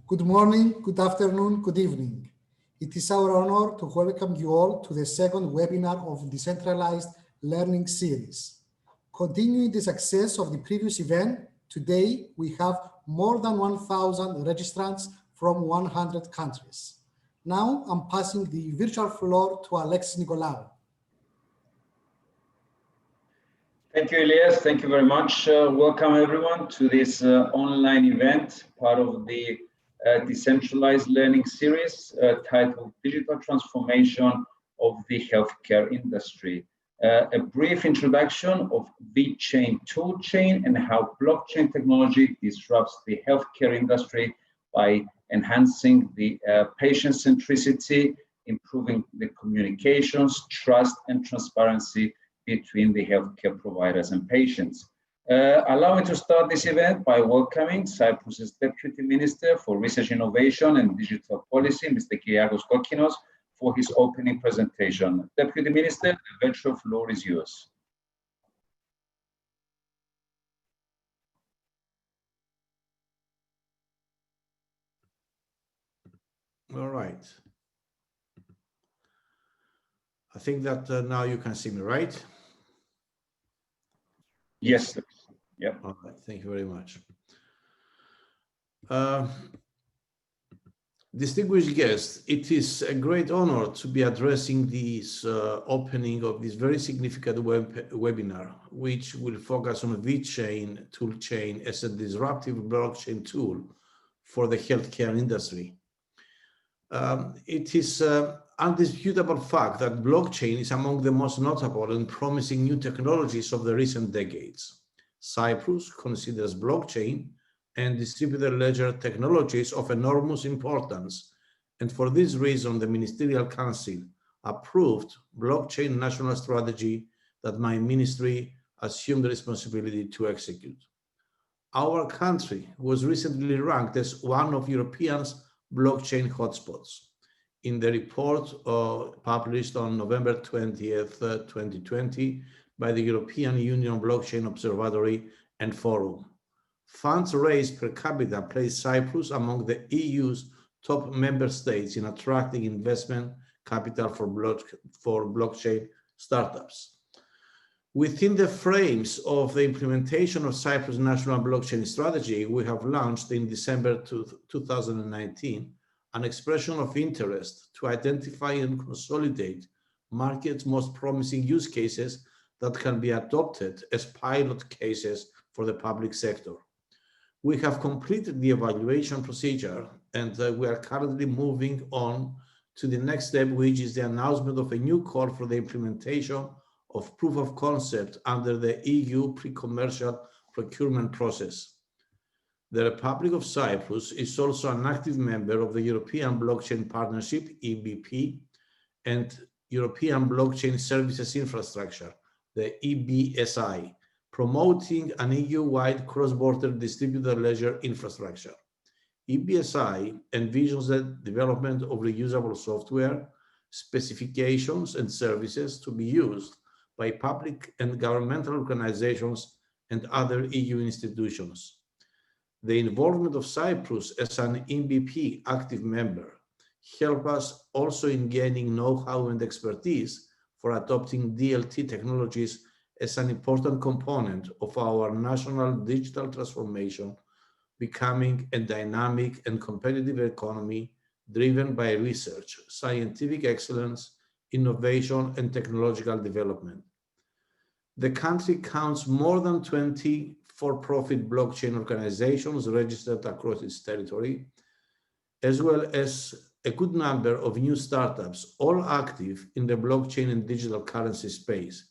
Good morning, good afternoon, good evening. It is our honor to welcome you all to the second webinar of Decentralized Learning Series. Continuing the success of the previous event, today we have more than 1,000 registrants from 100 countries. Now I'm passing the virtual floor to Alexis Nicolaou. Thank you, Elias. Thank you very much. Welcome everyone to this online event, part of the Decentralized Learning Series titled Digital Transformation of the Healthcare Industry. A brief introduction of VeChain ToolChain and how blockchain technology disrupts the healthcare industry by enhancing the patient centricity, improving the communications, trust, and transparency between the healthcare providers and patients. Allow me to start this event by welcoming Cyprus's Deputy Minister for Research, Innovation and Digital Policy, Mr. Kyriakos Kokkinos, for his opening presentation. Deputy Minister, the virtual floor is yours. All right. I think that now you can see me, right? Yes. Yeah. All right. Thank you very much. Distinguished guests, it is a great honor to be addressing this opening of this very significant webinar, which will focus on VeChain ToolChain as a disruptive blockchain tool for the healthcare industry. It is undisputable fact that blockchain is among the most notable and promising new technologies of the recent decades. Cyprus considers blockchain and distributed ledger technologies of enormous importance, and for this reason the Ministerial Council approved blockchain national strategy that my ministry assumed the responsibility to execute. Our country was recently ranked as one of Europe's blockchain hotspots. In the report published on November 20th, 2020 by the European Union Blockchain Observatory and Forum. Funds raised per capita place Cyprus among the EU's top member states in attracting investment capital for blockchain startups. Within the frames of the implementation of Cyprus' national blockchain strategy, we have launched in December 2019 an expression of interest to identify and consolidate market's most promising use cases that can be adopted as pilot cases for the public sector. We have completed the evaluation procedure and we are currently moving on to the next step, which is the announcement of a new call for the implementation of proof of concept under the EU pre-commercial procurement process. The Republic of Cyprus is also an active member of the European Blockchain Partnership, EBP, and European Blockchain Services Infrastructure, the EBSI, promoting an EU-wide cross-border distributed ledger infrastructure. EBSI envisions the development of reusable software, specifications, and services to be used by public and governmental organizations and other EU institutions. The involvement of Cyprus as an EBP active member helps us also in gaining know-how and expertise for adopting DLT technologies as an important component of our national digital transformation, becoming a dynamic and competitive economy driven by research, scientific excellence, innovation, and technological development. The country counts more than 20 for-profit blockchain organizations registered across its territory, as well as a good number of new startups, all active in the blockchain and digital currency space,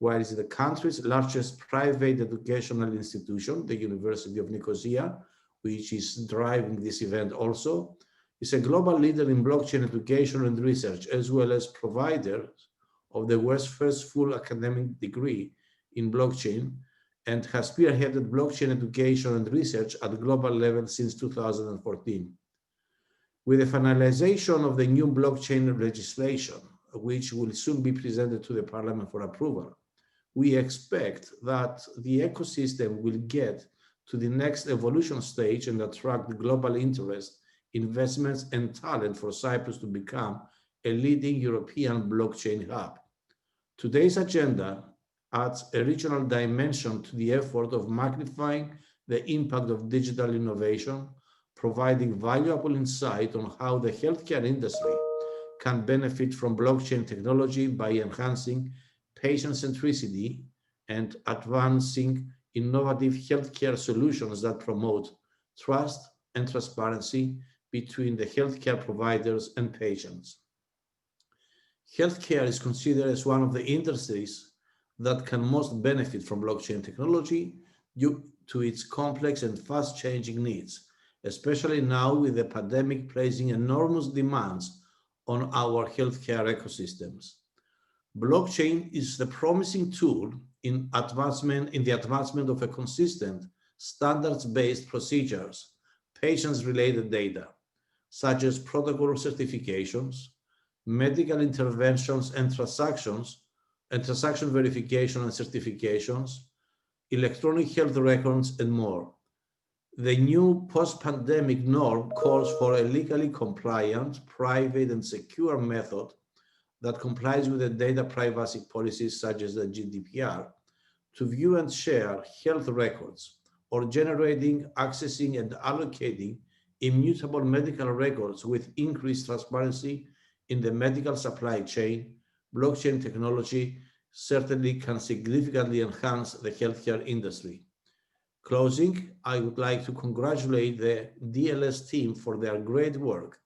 while it's the country's largest private educational institution, the University of Nicosia, which is driving this event also, is a global leader in blockchain education and research, as well as provider of the world's first full academic degree in blockchain, and has spearheaded blockchain education and research at global level since 2014. With the finalization of the new blockchain legislation, which will soon be presented to the Parliament for approval, we expect that the ecosystem will get to the next evolution stage and attract global interest investments, and talent for Cyprus to become a leading European blockchain hub. Today's agenda adds a regional dimension to the effort of magnifying the impact of digital innovation, providing valuable insight on how the healthcare industry can benefit from blockchain technology by enhancing patient centricity and advancing innovative healthcare solutions that promote trust and transparency between the healthcare providers and patients. Healthcare is considered as one of the industries that can most benefit from blockchain technology due to its complex and fast-changing needs, especially now with the pandemic placing enormous demands on our healthcare ecosystems. Blockchain is the promising tool in the advancement of a consistent, standards-based procedures, patients-related data, such as protocol certifications, medical interventions and transaction verification and certifications, electronic health records, and more. The new post-pandemic norm calls for a legally compliant, private, and secure method that complies with the data privacy policies such as the GDPR to view and share health records, or generating, accessing, and allocating immutable medical records with increased transparency in the medical supply chain. Blockchain technology certainly can significantly enhance the healthcare industry. Closing, I would like to congratulate the DLS team for their great work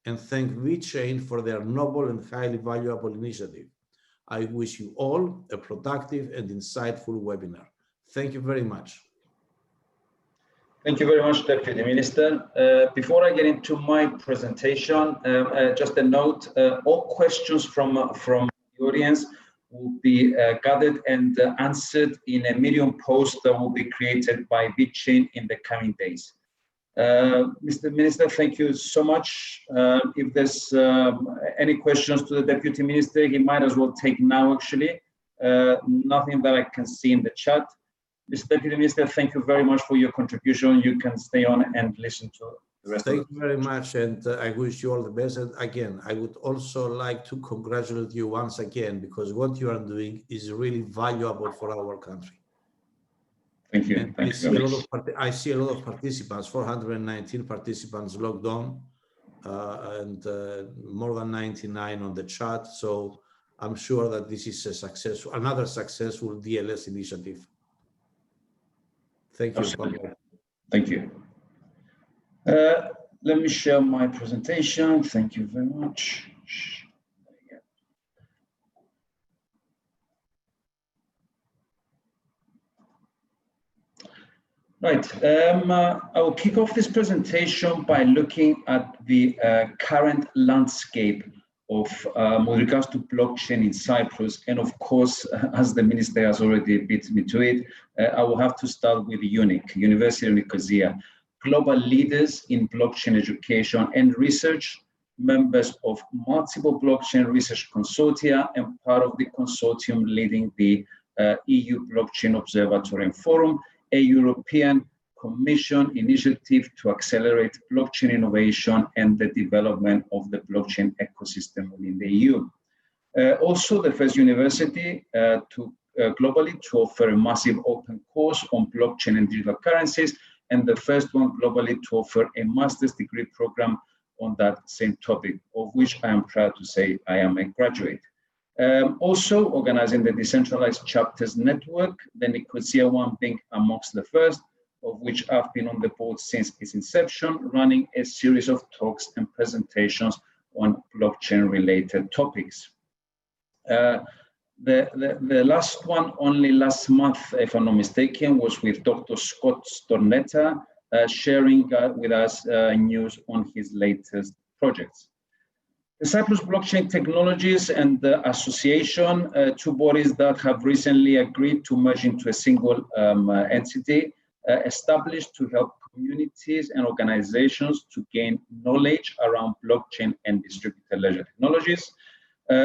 and thank VeChain for their noble and highly valuable initiative. I wish you all a productive and insightful webinar. Thank you very much. Thank you very much, Deputy Minister. Before I get into my presentation, just a note, all questions from the audience will be gathered and answered in a Medium post that will be created by VeChain in the coming days. Mr. Minister, thank you so much. If there's any questions to the Deputy Minister, he might as well take now, actually. Nothing that I can see in the chat. Mr. Deputy Minister, thank you very much for your contribution. You can stay on and listen to the rest. Thank you very much, and I wish you all the best. And again, I would also like to congratulate you once again, because what you are doing is really valuable for our country. Thank you. I see a lot of participants, 419 participants logged on, and more than 99 on the chat. So I'm sure that this is another successful DLS initiative. Thank you. Absolutely. Thank you. Let me share my presentation. Thank you very much. Right. I will kick off this presentation by looking at the current landscape of with regards to blockchain in Cyprus. And of course, as the Minister has already beat me to it, I will have to start with UNIC, University of Nicosia, global leaders in blockchain education and research, members of multiple blockchain research consortia, and part of the consortium leading the EU Blockchain Observatory and Forum, a European Commission initiative to accelerate blockchain innovation and the development of the blockchain ecosystem within the EU. Also, the first university globally to offer a massive open course on blockchain and digital currencies, and the first one globally to offer a master's degree program on that same topic, of which I am proud to say I am a graduate. Also organizing the decentralized chapters network, the Nicosia one being amongst the first, of which I've been on the board since its inception, running a series of talks and presentations on blockchain related topics. The last one, only last month, if I'm not mistaken, was with Dr. Scott Stornetta, sharing with us news on his latest projects. The Cyprus Blockchain Technologies and the Association, two bodies that have recently agreed to merge into a single entity, established to help communities and organizations to gain knowledge around blockchain and distributed ledger technologies,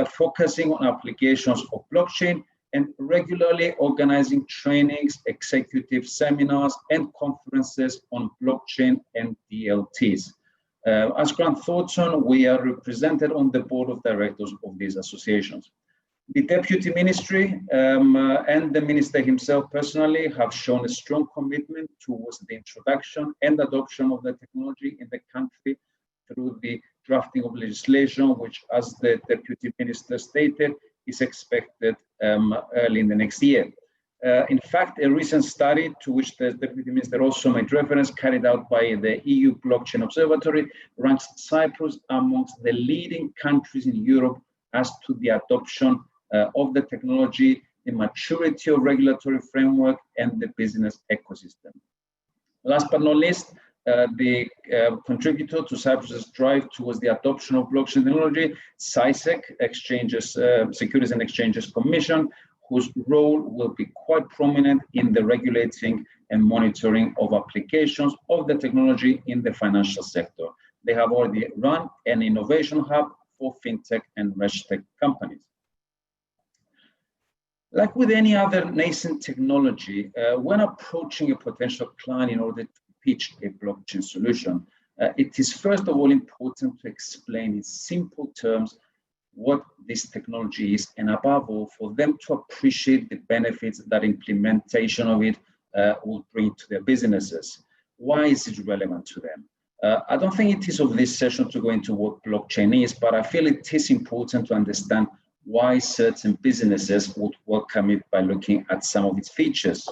focusing on applications of blockchain and regularly organizing trainings, executive seminars, and conferences on blockchain and DLTs. As Grant Thornton, we are represented on the board of directors of these associations. The Deputy Ministry and the Minister himself personally have shown a strong commitment towards the introduction and adoption of the technology in the country through the drafting of legislation, which, as the Deputy Minister stated, is expected early in the next year. In fact, a recent study to which the Deputy Minister also made reference, carried out by the EU Blockchain Observatory, ranks Cyprus amongst the leading countries in Europe as to the adoption of the technology, the maturity of regulatory framework, and the business ecosystem. Last but not least, the contributor to Cyprus's drive towards the adoption of blockchain technology, CySEC, Securities and Exchanges Commission, whose role will be quite prominent in the regulating and monitoring of applications of the technology in the financial sector. They have already run an innovation hub for fintech and regtech companies. Like with any other nascent technology, when approaching a potential client in order to pitch a blockchain solution, it is first of all important to explain in simple terms what this technology is, and above all, for them to appreciate the benefits that implementation of it will bring to their businesses. Why is it relevant to them? I don't think it is of this session to go into what blockchain is, but I feel it is important to understand why certain businesses would welcome it by looking at some of its features.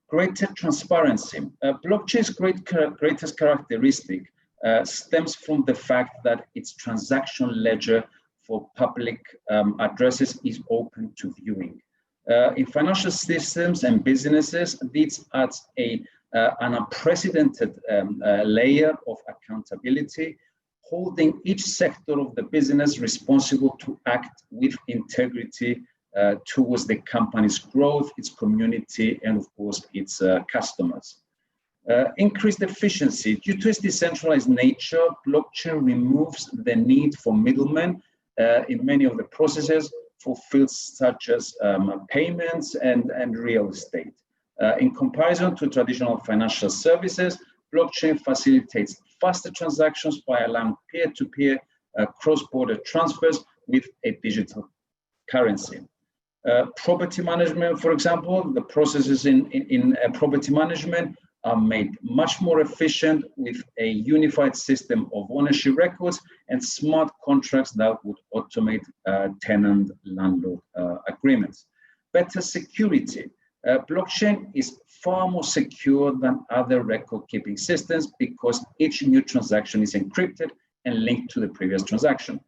Greater transparency. Blockchain's greatest characteristic stems from the fact that its transaction ledger for public addresses is open to viewing. In financial systems and businesses, this adds an unprecedented layer of accountability, holding each sector of the business responsible to act with integrity towards the company's growth, its community, and of course, its customers. Increased efficiency. Due to its decentralized nature, blockchain removes the need for middlemen in many of the processes for fields such as payments and real estate. In comparison to traditional financial services, blockchain facilitates faster transactions by allowing peer-to-peer cross-border transfers with a digital currency. Property management, for example, the processes in property management are made much more efficient with a unified system of ownership records and smart contracts that would automate tenant-landlord agreements. Better security. Blockchain is far more secure than other record-keeping systems because each new transaction is encrypted and linked to the previous transaction.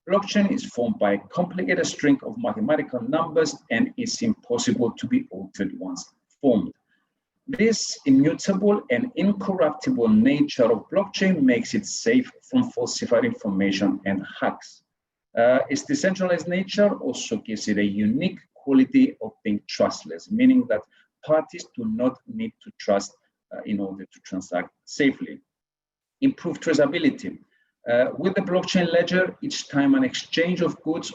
Blockchain is formed by a complicated string of mathematical numbers and is impossible to be altered once formed. This immutable and incorruptible nature of blockchain makes it safe from falsified information and hacks. Its decentralized nature also gives it a unique quality of being trustless, meaning that parties do not need to trust in order to transact safely. Improved traceability. With the blockchain ledger, each time an exchange of goods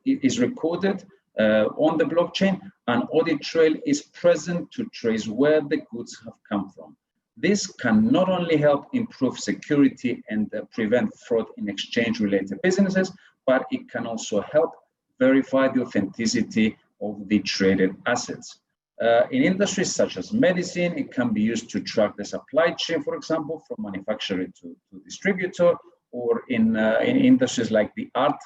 is recorded on the blockchain, an audit trail is present to trace where the goods have come from. This can not only help improve security and prevent fraud in exchange-related businesses, but it can also help verify the authenticity of the traded assets. In industries such as medicine, it can be used to track the supply chain, for example, from manufacturer to distributor, or in industries like the art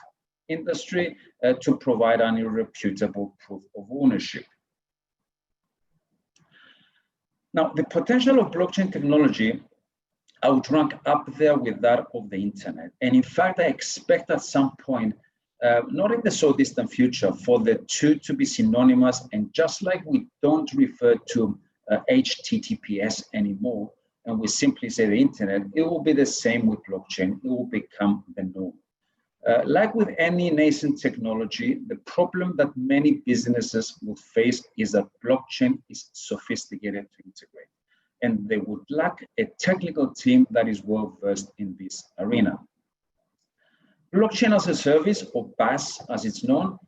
industry to provide an irrefutable proof of ownership. Now, the potential of blockchain technology, I would rank up there with that of the internet. And in fact, I expect at some point, not in the so distant future, for the two to be synonymous. And just like we don't refer to HTTPS anymore, and we simply say the internet, it will be the same with blockchain. It will become the norm. Like with any nascent technology, the problem that many businesses would face is that blockchain is sophisticated to integrate, and they would lack a technical team that is well versed in this arena. Blockchain as a service, or BaaS as it's known,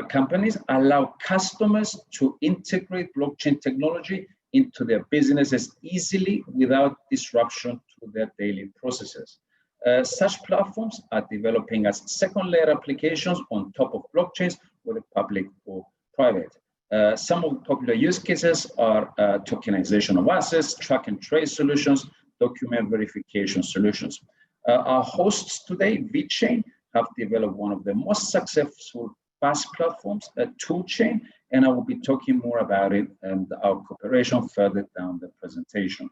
companies allow customers to integrate blockchain technology into their businesses easily without disruption to their daily processes. Such platforms are developing as second-layer applications on top of blockchains, whether public or private. Some of the popular use cases are tokenization of assets, track and trace solutions, document verification solutions. Our hosts today, VeChain, have developed one of the most successful BaaS platforms, ToolChain, and I will be talking more about it and our cooperation further down the presentation.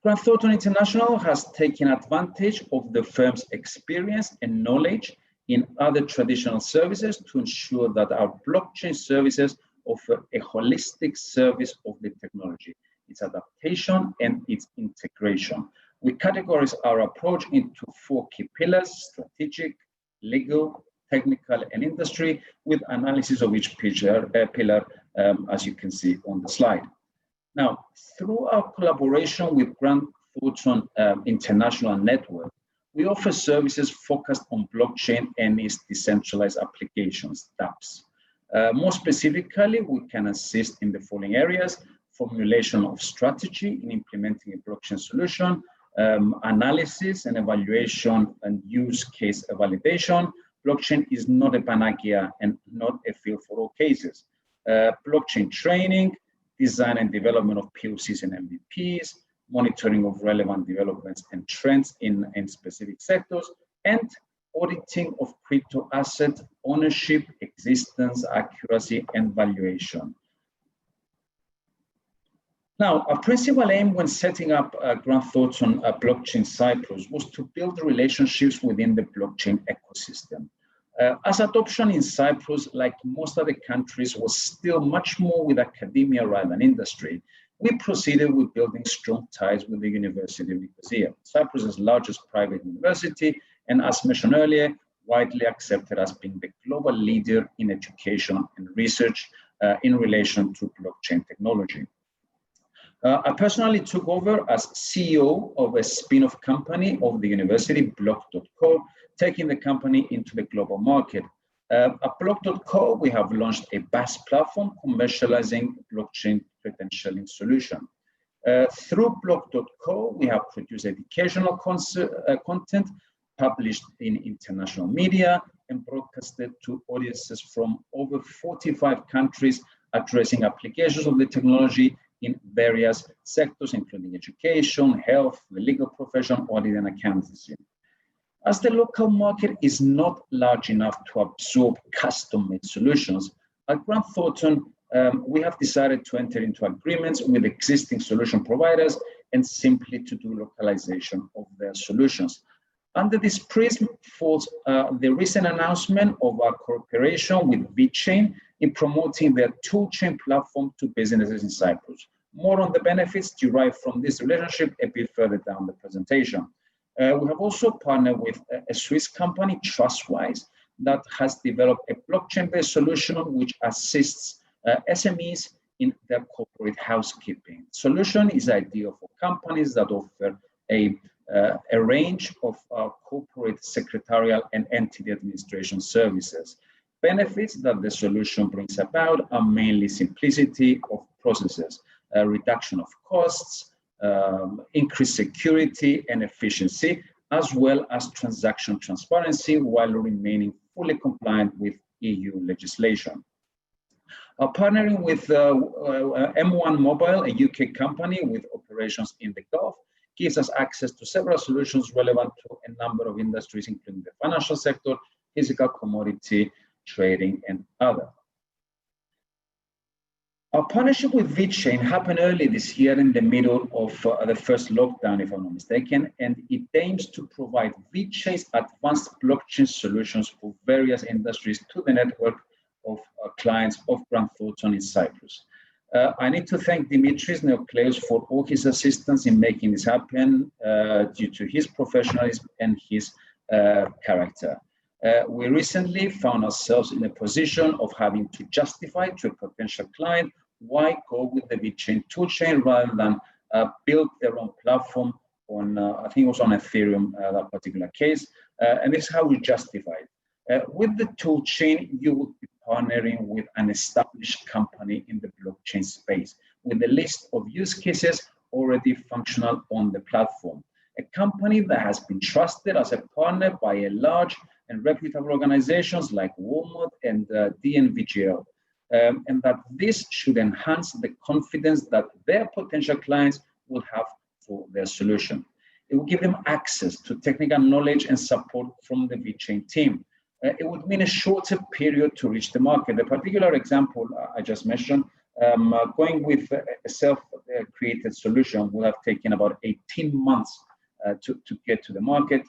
Grant Thornton International has taken advantage of the firm's experience and knowledge in other traditional services to ensure that our blockchain services offer a holistic service of the technology, its adaptation and its integration. We categorize our approach into 4 key pillars: strategic, legal, technical, and industry, with analysis of each pillar, as you can see on the slide. Now, through our collaboration with Grant Thornton International Network, we offer services focused on blockchain and its decentralized applications, dApps. More specifically, we can assist in the following areas: formulation of strategy in implementing a blockchain solution, analysis and evaluation and use case validation. Blockchain is not a panacea and not a field for all cases. Blockchain training, design and development of POCs and MVPs, monitoring of relevant developments and trends in specific sectors, and auditing of crypto asset ownership, existence, accuracy, and valuation. Now, our principal aim when setting up Grant Thornton Blockchain Cyprus was to build relationships within the blockchain ecosystem. As adoption in Cyprus, like most other countries, was still much more with academia rather than industry, we proceeded with building strong ties with the University of Nicosia, Cyprus's largest private university, and as mentioned earlier, widely accepted as being the global leader in education and research in relation to blockchain technology. I personally took over as CEO of a spin-off company of the university, Block.co, taking the company into the global market. At Block.co, we have launched a BaaS platform commercializing blockchain credentialing solution. Through Block.co, we have produced educational content, published in international media, and broadcasted to audiences from over 45 countries, addressing applications of the technology in various sectors, including education, health, the legal profession, audit, and accountancy. As the local market is not large enough to absorb custom-made solutions, at Grant Thornton, we have decided to enter into agreements with existing solution providers and simply to do localization of their solutions. Under this prism falls the recent announcement of our cooperation with VeChain in promoting their ToolChain platform to businesses in Cyprus. More on the benefits derived from this relationship a bit further down the presentation. We have also partnered with a Swiss company, Trustwise, that has developed a blockchain-based solution which assists SMEs in their corporate housekeeping. Solution is ideal for companies that offer a range of corporate secretarial and entity administration services. Benefits that the solution brings about are mainly simplicity of processes, reduction of costs, increased security and efficiency, as well as transaction transparency while remaining fully compliant with EU legislation. Partnering with M1 Mobile, a UK company with operations in the Gulf, gives us access to several solutions relevant to a number of industries, including the financial sector, physical commodity, trading, and other. Our partnership with VeChain happened early this year in the middle of the first lockdown, if I'm not mistaken, and it aims to provide VeChain's advanced blockchain solutions for various industries to the network of clients of Grant Thornton in Cyprus. I need to thank Dimitris Neokleous for all his assistance in making this happen due to his professionalism and his character. We recently found ourselves in a position of having to justify to a potential client why go with the VeChain ToolChain rather than build their own platform on, I think it was on Ethereum, that particular case. And this is how we justified. With the ToolChain, you will be partnering with an established company in the blockchain space with a list of use cases already functional on the platform. A company that has been trusted as a partner by a large and reputable organizations like Walmart and DNVGL, and that this should enhance the confidence that their potential clients will have for their solution. It will give them access to technical knowledge and support from the VeChain team. It would mean a shorter period to reach the market. The particular example I just mentioned, going with a self-created solution will have taken about 18 months to get to the market.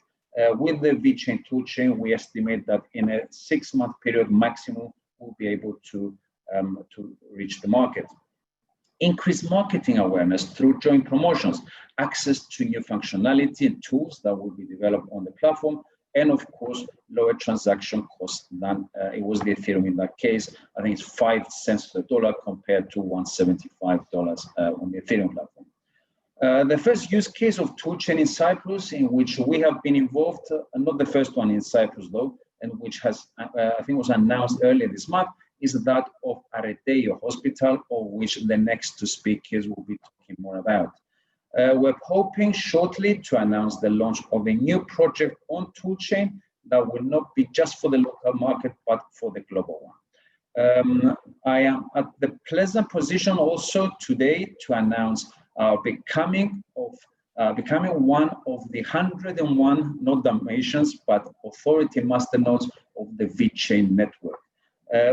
With the VeChain ToolChain, we estimate that in a 6-month period maximum, we'll be able to reach the market. Increase marketing awareness through joint promotions, access to new functionality and tools that will be developed on the platform, and of course, lower transaction costs than it was the Ethereum in that case. I think it's 5 cents to the dollar compared to $175 on the Ethereum platform. The first use case of ToolChain in Cyprus, in which we have been involved, not the first one in Cyprus though, and which has, I think was announced earlier this month, is that of Areteio Hospital, of which the next two speakers will be talking more about. We're hoping shortly to announce the launch of a new project on ToolChain that will not be just for the local market, but for the global one. I am at the pleasant position also today to announce becoming one of the 101 not donations, but authority masternodes of the VeChain network.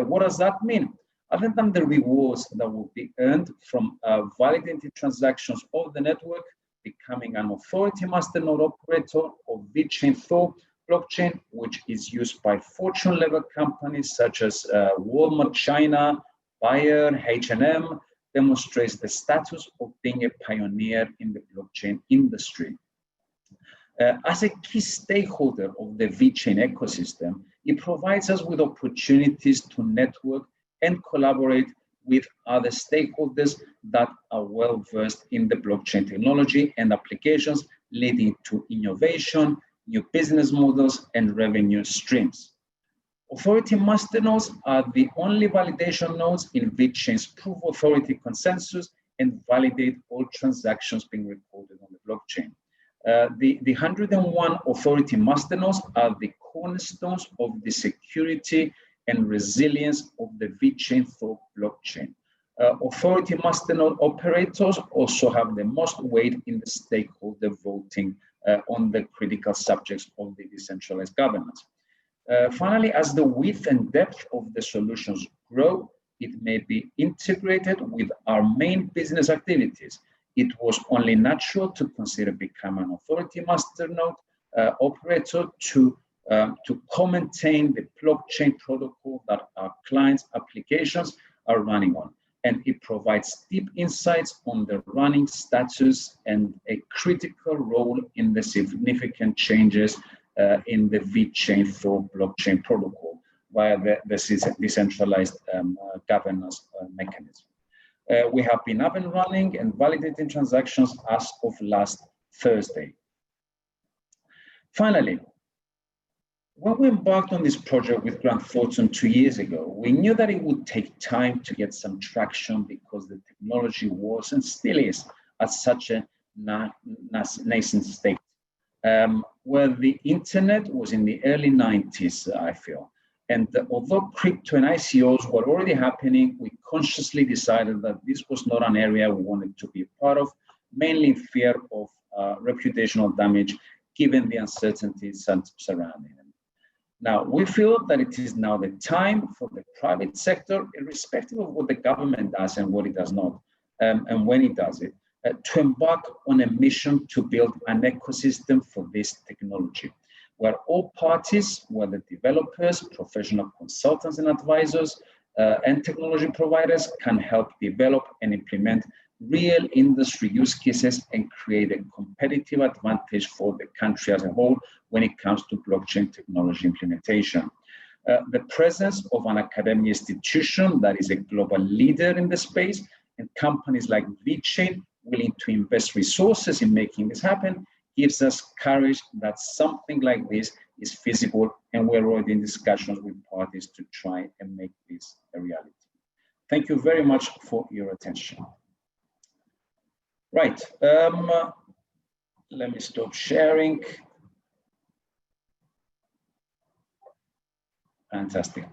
What does that mean? Other than the rewards that will be earned from validated transactions of the network, becoming an authority masternode operator of VeChain Thor blockchain, which is used by fortune-level companies such as Walmart China, Bayer, H&M, demonstrates the status of being a pioneer in the blockchain industry. As a key stakeholder of the VeChain ecosystem, it provides us with opportunities to network and collaborate with other stakeholders that are well versed in the blockchain technology and applications, leading to innovation, new business models, and revenue streams. Authority masternodes are the only validation nodes in VeChain's proof authority consensus and validate all transactions being recorded on the blockchain. The 101 authority masternodes are the cornerstones of the security and resilience of the VeChain Thor blockchain. Authority masternode operators also have the most weight in the stakeholder voting on the critical subjects of the decentralized governance. Finally, as the width and depth of the solutions grow, it may be integrated with our main business activities. It was only natural to consider becoming an authority masternode operator to co-maintain the blockchain protocol that our clients' applications are running on. And it provides deep insights on the running status and a critical role in the significant changes in the VeChain Thor blockchain protocol via the decentralized governance mechanism. We have been up and running and validating transactions as of last Thursday. Finally, when we embarked on this project with Grant Thornton 2 years ago, we knew that it would take time to get some traction because the technology was and still is at such a nascent state. Where the internet was in the early 90s, I feel. And although crypto and ICOs were already happening, we consciously decided that this was not an area we wanted to be part of, mainly in fear of reputational damage, given the uncertainties surrounding them. Now, we feel that it is now the time for the private sector, irrespective of what the government does and what it does not, and when it does it, to embark on a mission to build an ecosystem for this technology, where all parties, whether developers, professional consultants and advisors, and technology providers, can help develop and implement real industry use cases and create a competitive advantage for the country as a whole when it comes to blockchain technology implementation. The presence of an academic institution that is a global leader in the space and companies like VeChain willing to invest resources in making this happen gives us courage that something like this is feasible, and we're already in discussions with parties to try and make this a reality. Thank you very much for your attention. Right. Let me stop sharing. Fantastic.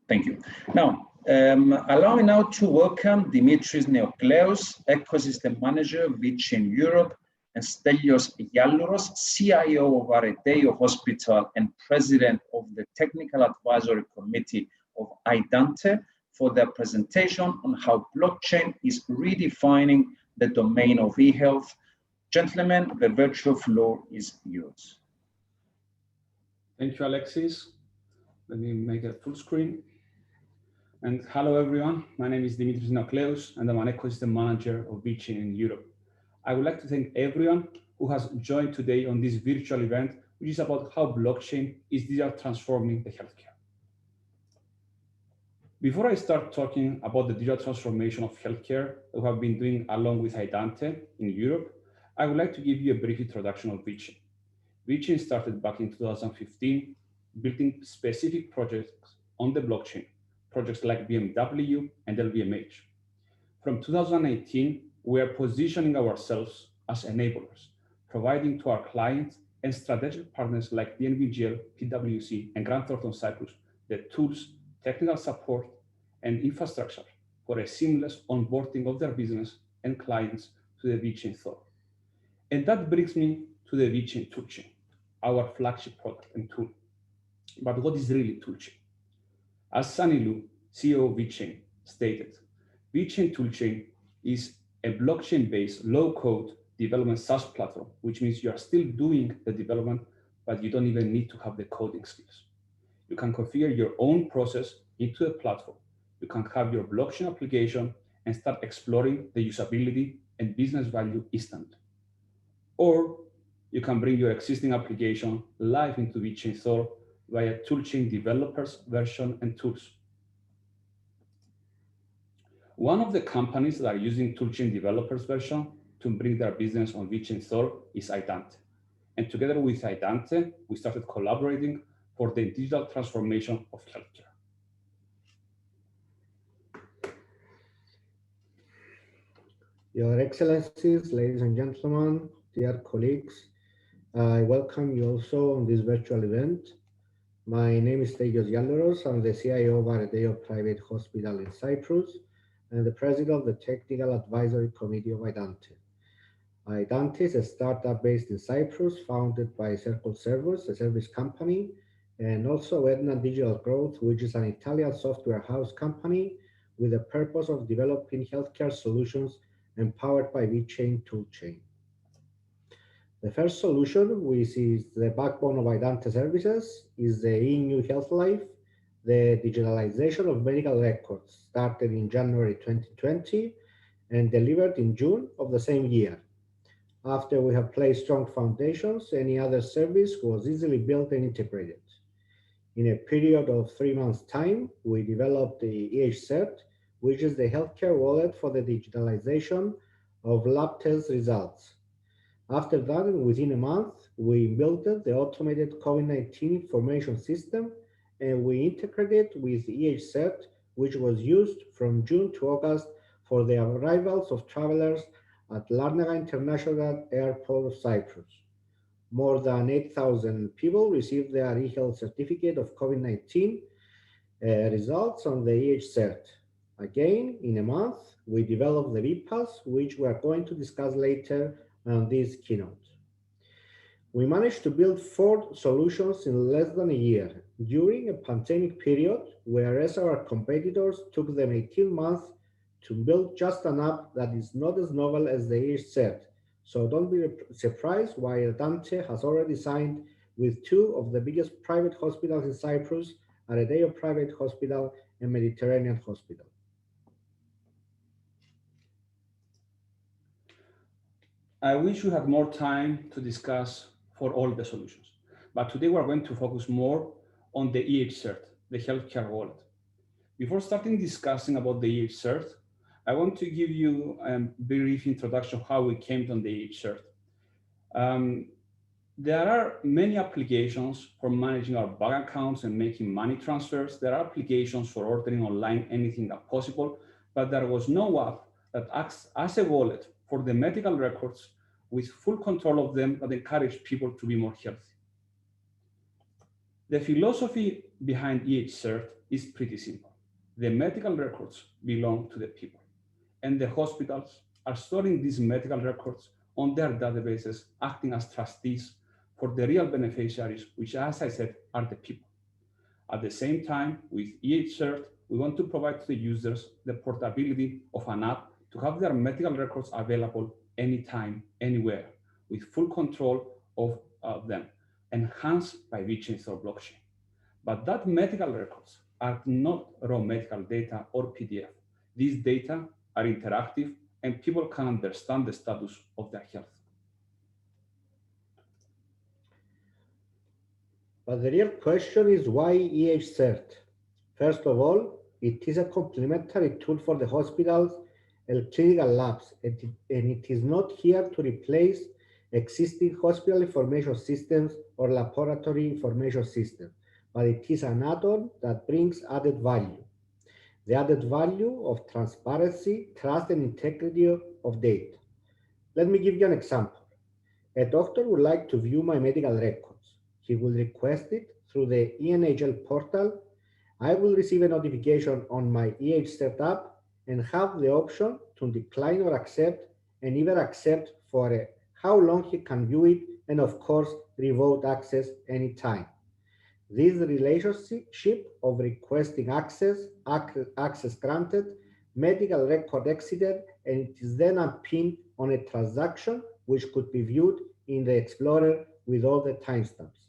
Thank you. Now, allow me now to welcome Dimitris Neokleos, Ecosystem Manager of VeChain Europe, and Stelios Giallouros, CIO of Areteo Hospital and President of the Technical Advisory Committee of Idante, for their presentation on how blockchain is redefining the domain of e-health. Gentlemen, the virtual floor is yours. Thank you, Alexis. Let me make a full screen. And hello, everyone. My name is Dimitris Neokleos, and I'm an ecosystem manager of VeChain in Europe. I would like to thank everyone who has joined today on this virtual event, which is about how blockchain is digital transforming the healthcare. Before I start talking about the digital transformation of healthcare that we have been doing along with Idante in Europe, I would like to give you a brief introduction of VeChain. VeChain started back in 2015, building specific projects on the blockchain, projects like BMW and LVMH. From 2018, we are positioning ourselves as enablers, providing to our clients and strategic partners like DNVGL, PwC, and Grant Thornton Cyprus the tools, technical support, and infrastructure for a seamless onboarding of their business and clients to the VeChain Thor. And that brings me to the VeChain ToolChain, our flagship product and tool. But what is really ToolChain? As Sunny Lu, CEO of VeChain, stated, VeChain ToolChain is a blockchain-based low-code development SaaS platform, which means you are still doing the development, but you don't even need to have the coding skills. You can configure your own process into a platform. You can have your blockchain application and start exploring the usability and business value instantly. Or you can bring your existing application live into VeChain Thor via ToolChain developers version and tools. One of the companies that are using ToolChain developers version to bring their business on VeChain Thor is Idante. And together with Idante, we started collaborating for the digital transformation of healthcare. Your Excellencies, ladies and gentlemen, dear colleagues, I welcome you also on this virtual event. My name is Stelios Giallouros. I'm the CIO of Areteo Private Hospital in Cyprus and the President of the Technical Advisory Committee of Idante. Idante is a startup based in Cyprus, founded by Circle Servers, a service company, and also Edna Digital Growth, which is an Italian software house company with the purpose of developing healthcare solutions empowered by VeChain ToolChain. The first solution, which is the backbone of Idante services, is the e-New Health Life, the digitalization of medical records, started in January 2020 and delivered in June of the same year. After we have placed strong foundations, any other service was easily built and integrated. In a period of 3 months' time, we developed the EHCert, which is the healthcare wallet for the digitalization of lab test results. After that, within a month, we built the automated COVID-19 information system, and we integrated with EHCert, which was used from June to August for the arrivals of travelers at Larnaca International Airport of Cyprus. More than 8,000 people received their e-health certificate of COVID-19 results on the EHCert. Again, in a month, we developed the VPass, which we are going to discuss later on this keynote. We managed to build 4 solutions in less than a year during a pandemic period, whereas our competitors took them 18 months to build just an app that is not as novel as the EHCert. So don't be surprised why Idante has already signed with 2 of the biggest private hospitals in Cyprus, Areteo Private Hospital and Mediterranean Hospital. I wish we had more time to discuss for all the solutions, but today we're going to focus more on the EHCert, the healthcare wallet. Before starting discussing about the EHCert, I want to give you a brief introduction of how we came on the EHCert. There are many applications for managing our bank accounts and making money transfers. There are applications for ordering online anything that possible, but there was no app that acts as a wallet for the medical records with full control of them that encourage people to be more healthy. The philosophy behind EHCert is pretty simple. The medical records belong to the people, and the hospitals are storing these medical records on their databases, acting as trustees for the real beneficiaries, which, as I said, are the people. At the same time, with EHCert, we want to provide to the users the portability of an app to have their medical records available anytime, anywhere, with full control of them, enhanced by VeChain or blockchain. But that medical records are not raw medical data or PDF. These data are interactive and people can understand the status of their health. But the real question is why EHCert? First of all, it is a complementary tool for the hospitals and clinical labs, and it is not here to replace existing hospital information systems or laboratory information systems, but it is an add-on that brings added value. The added value of transparency, trust, and integrity of data. Let me give you an example. A doctor would like to view my medical records. He will request it through the ENHL portal. I will receive a notification on my EHCert app and have the option to decline or accept, and even accept for how long he can view it, and of course, revoke access anytime. This relationship of requesting access granted, medical record exited, and it is then unpinned on a transaction which could be viewed in the Explorer with all the timestamps.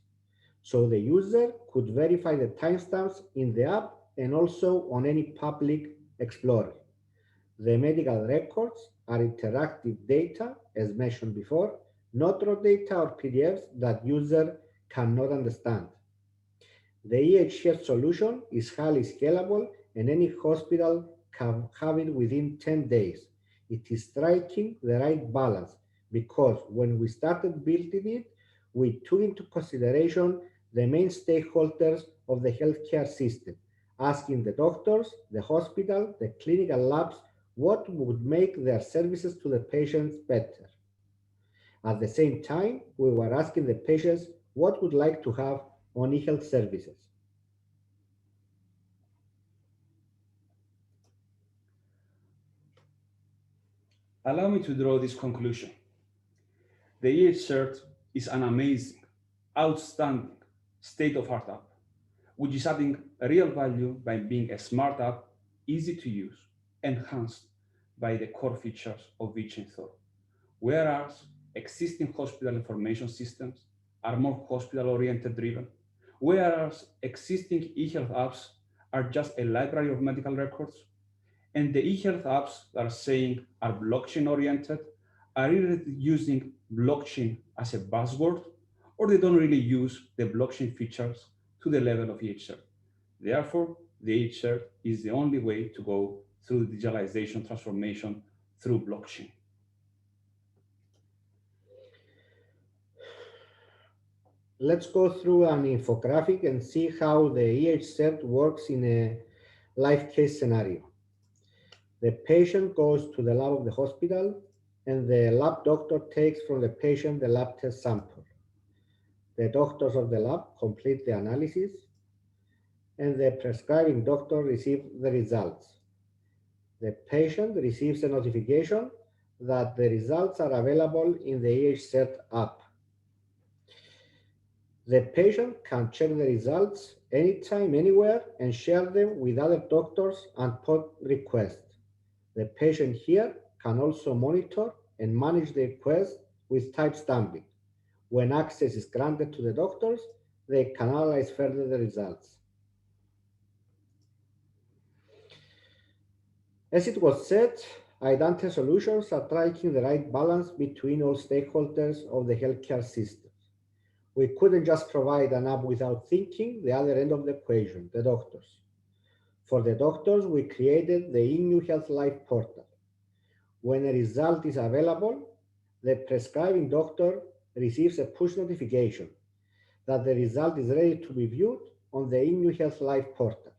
So the user could verify the timestamps in the app and also on any public Explorer. The medical records are interactive data, as mentioned before, not raw data or PDFs that user cannot understand. The EHCert solution is highly scalable and any hospital can have it within 10 days. It is striking the right balance because when we started building it, we took into consideration the main stakeholders of the healthcare system, asking the doctors, the hospital, the clinical labs, what would make their services to the patients better. At the same time, we were asking the patients what would like to have on e-health services. Allow me to draw this conclusion. The EHCert is an amazing, outstanding, state-of-art app, which is adding real value by being a smart app, easy to use, enhanced by the core features of VeChain. Whereas existing hospital information systems are more hospital-oriented driven, whereas existing e-health apps are just a library of medical records, and the e-health apps that are saying are blockchain-oriented are either using blockchain as a buzzword, or they don't really use the blockchain features to the level of EHCert. Therefore, the EHCert is the only way to go through digitalization transformation through blockchain. Let's go through an infographic and see how the EHCert works in a live case scenario. The patient goes to the lab of the hospital and the lab doctor takes from the patient the lab test sample. The doctors of the lab complete the analysis and the prescribing doctor receives the results. The patient receives a notification that the results are available in the EHCert app. The patient can check the results anytime, anywhere, and share them with other doctors and put requests. The patient here can also monitor and manage the request with timestamping. When access is granted to the doctors, they can analyze further the results. As it was said, Idante solutions are striking the right balance between all stakeholders of the healthcare system. We couldn't just provide an app without thinking the other end of the equation, the doctors. For the doctors, we created the EU Health Life portal. When a result is available, the prescribing doctor receives a push notification that the result is ready to be viewed on the EU Health Life portal.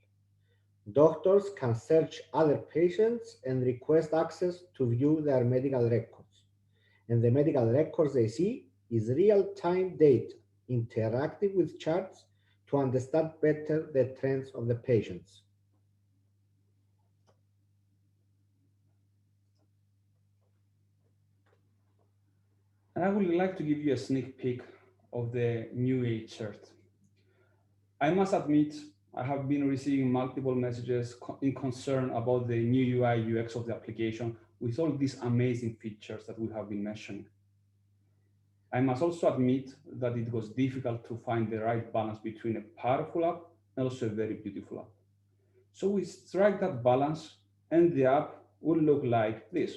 Doctors can search other patients and request access to view their medical records. And the medical records they see is real-time data, interactive with charts to understand better the trends of the patients. And I would like to give you a sneak peek of the new cert. I must admit, I have been receiving multiple messages in concern about the new UI UX of the application with all these amazing features that we have been mentioning. I must also admit that it was difficult to find the right balance between a powerful app and also a very beautiful app. So we strike that balance and the app will look like this.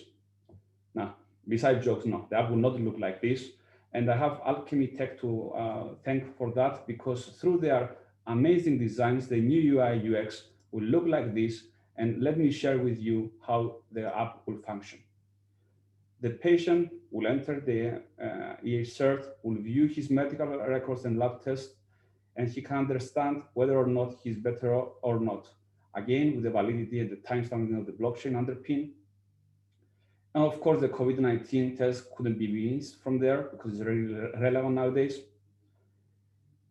Now, besides jokes, no, the app will not look like this. And I have Alchemy Tech to thank for that, because through their amazing designs, the new UI UX will look like this. And let me share with you how the app will function. The patient will enter the cert, will view his medical records and lab tests, and he can understand whether or not he's better or not. Again, with the validity and the timestamping of the blockchain underpin. And of course, the COVID-19 test couldn't be missed from there because it's really relevant nowadays.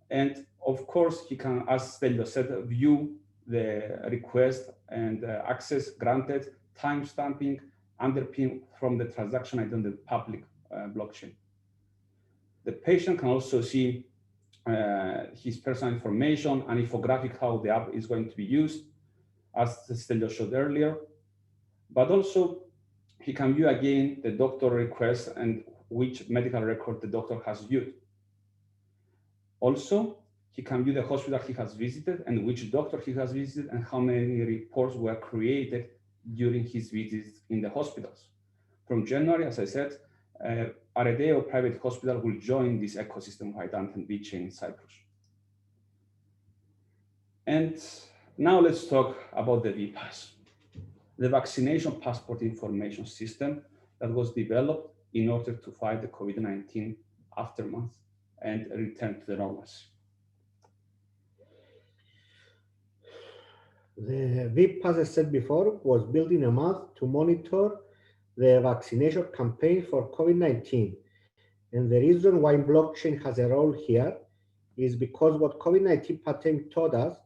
And of course, he can, as Stelio said, view the request and access granted, timestamping, underpin from the transaction ID on the public blockchain. The patient can also see his personal information, an infographic how the app is going to be used, as Stelio showed earlier. But also, he can view again the doctor request and which medical record the doctor has viewed. Also, he can view the hospital he has visited and which doctor he has visited and how many reports were created during his visits in the hospitals. From January, as I said, R&D or private hospital will join this ecosystem of Idant and VeChain in Cyprus. And now let's talk about the VPass, the vaccination passport information system that was developed in order to fight the COVID-19 aftermath and return to the normalcy. The VPass, as said before, was built in a month to monitor the vaccination campaign for COVID-19. And the reason why blockchain has a role here is because what COVID-19 pandemic taught us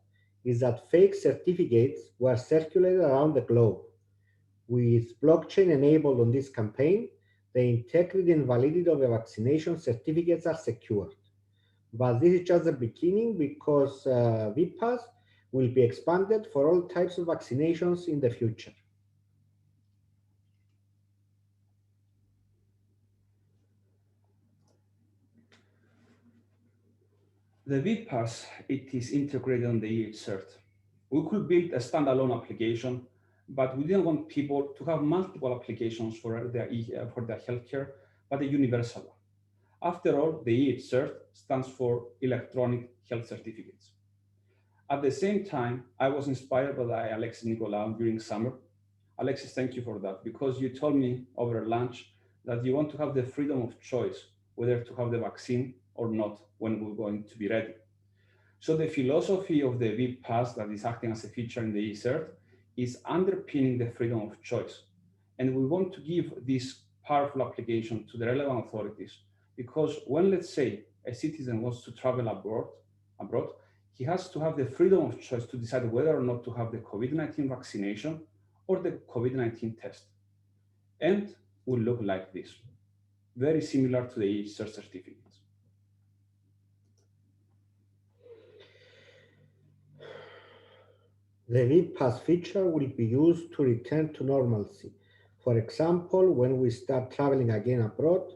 is that fake certificates were circulated around the globe. With blockchain enabled on this campaign, the integrity and validity of the vaccination certificates are secured. But this is just the beginning, because VPass will be expanded for all types of vaccinations in the future. The VPass, it is integrated on the cert. We could build a standalone application, but we didn't want people to have multiple applications for their healthcare, but a universal one. After all, the cert stands for Electronic Health Certificates. At the same time, I was inspired by Alexis Nicolaou during summer. Alexis, thank you for that, because you told me over lunch that you want to have the freedom of choice, whether to have the vaccine or not when we're going to be ready. So the philosophy of the VPass that is acting as a feature in the cert is underpinning the freedom of choice. And we want to give this powerful application to the relevant authorities, because when, let's say, a citizen wants to travel abroad, he has to have the freedom of choice to decide whether or not to have the COVID-19 vaccination or the COVID-19 test. And will look like this, very similar to the cert certificates. The VPass feature will be used to return to normalcy. For example, when we start traveling again abroad,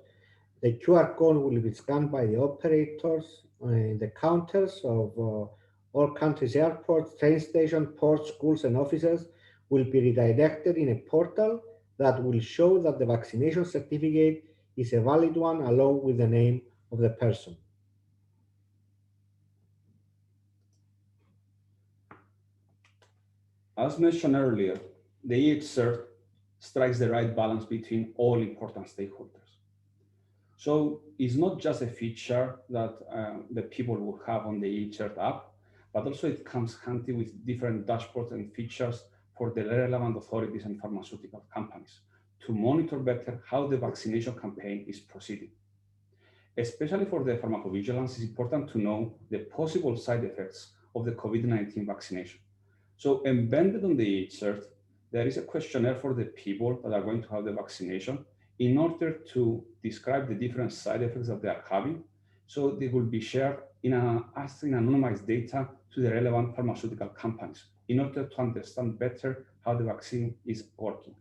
the QR code will be scanned by the operators in the counters of all countries' airports, train stations, ports, schools, and offices will be redirected in a portal that will show that the vaccination certificate is a valid one along with the name of the person. As mentioned earlier, the cert strikes the right balance between all important stakeholders. So it's not just a feature that the people will have on the cert app, but also it comes handy with different dashboards and features for the relevant authorities and pharmaceutical companies to monitor better how the vaccination campaign is proceeding. Especially for the pharmacovigilance, it's important to know the possible side effects of the COVID-19 vaccination. So embedded on the cert, there is a questionnaire for the people that are going to have the vaccination in order to describe the different side effects that they are having. So they will be shared as anonymized data to the relevant pharmaceutical companies in order to understand better how the vaccine is working.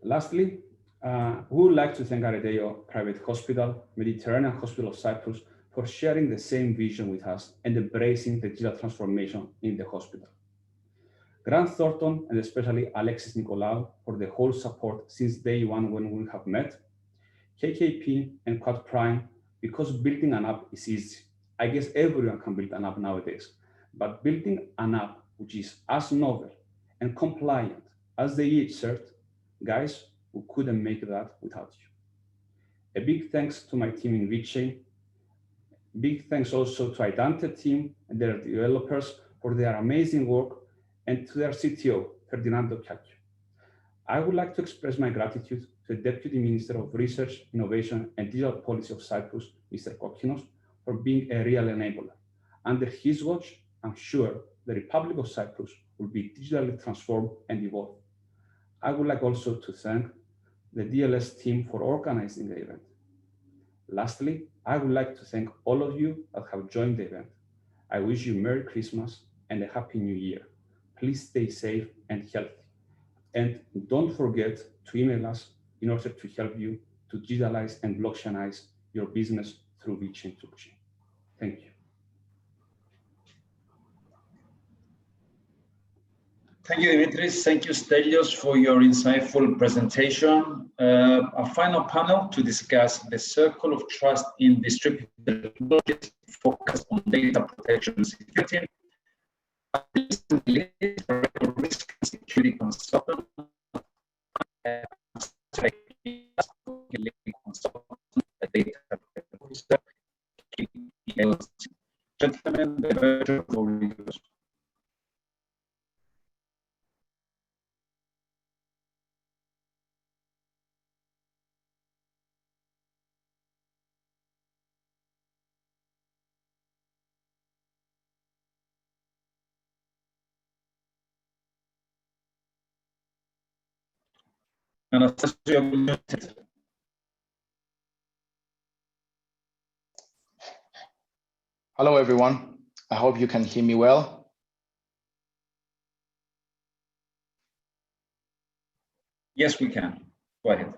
Lastly, we would like to thank Aredeo Private Hospital, Mediterranean Hospital of Cyprus, for sharing the same vision with us and embracing the digital transformation in the hospital. Grant Thornton, and especially Alexis Nicolaou, for the whole support since day one when we have met. KKP and Quad Prime, because building an app is easy. I guess everyone can build an app nowadays, but building an app which is as novel and compliant as the cert, guys, we couldn't make that without you. A big thanks to my team in VeChain. Big thanks also to Idante team and their developers for their amazing work, and to their CTO, Ferdinando Cacchio. I would like to express my gratitude to the Deputy Minister of Research, Innovation and Digital Policy of Cyprus, Mr. Kokkinos, for being a real enabler. Under his watch, I'm sure the Republic of Cyprus will be digitally transformed and evolve. I would like also to thank the DLS team for organizing the event. Lastly, I would like to thank all of you that have joined the event. I wish you Merry Christmas and a Happy New Year. Please stay safe and healthy. And don't forget to email us in order to help you to digitalize and blockchainize your business through VeChain ToolChain. Thank you. Thank you, Dimitris. Thank you, Stelios, for your insightful presentation. Our final panel to discuss the circle of trust in distributed technologies focused on data protection and security. Risk and security consultant, gentlemen, the virtual reviews. Anastasia, hello, everyone. I hope you can hear me well. Yes, we can. Go ahead.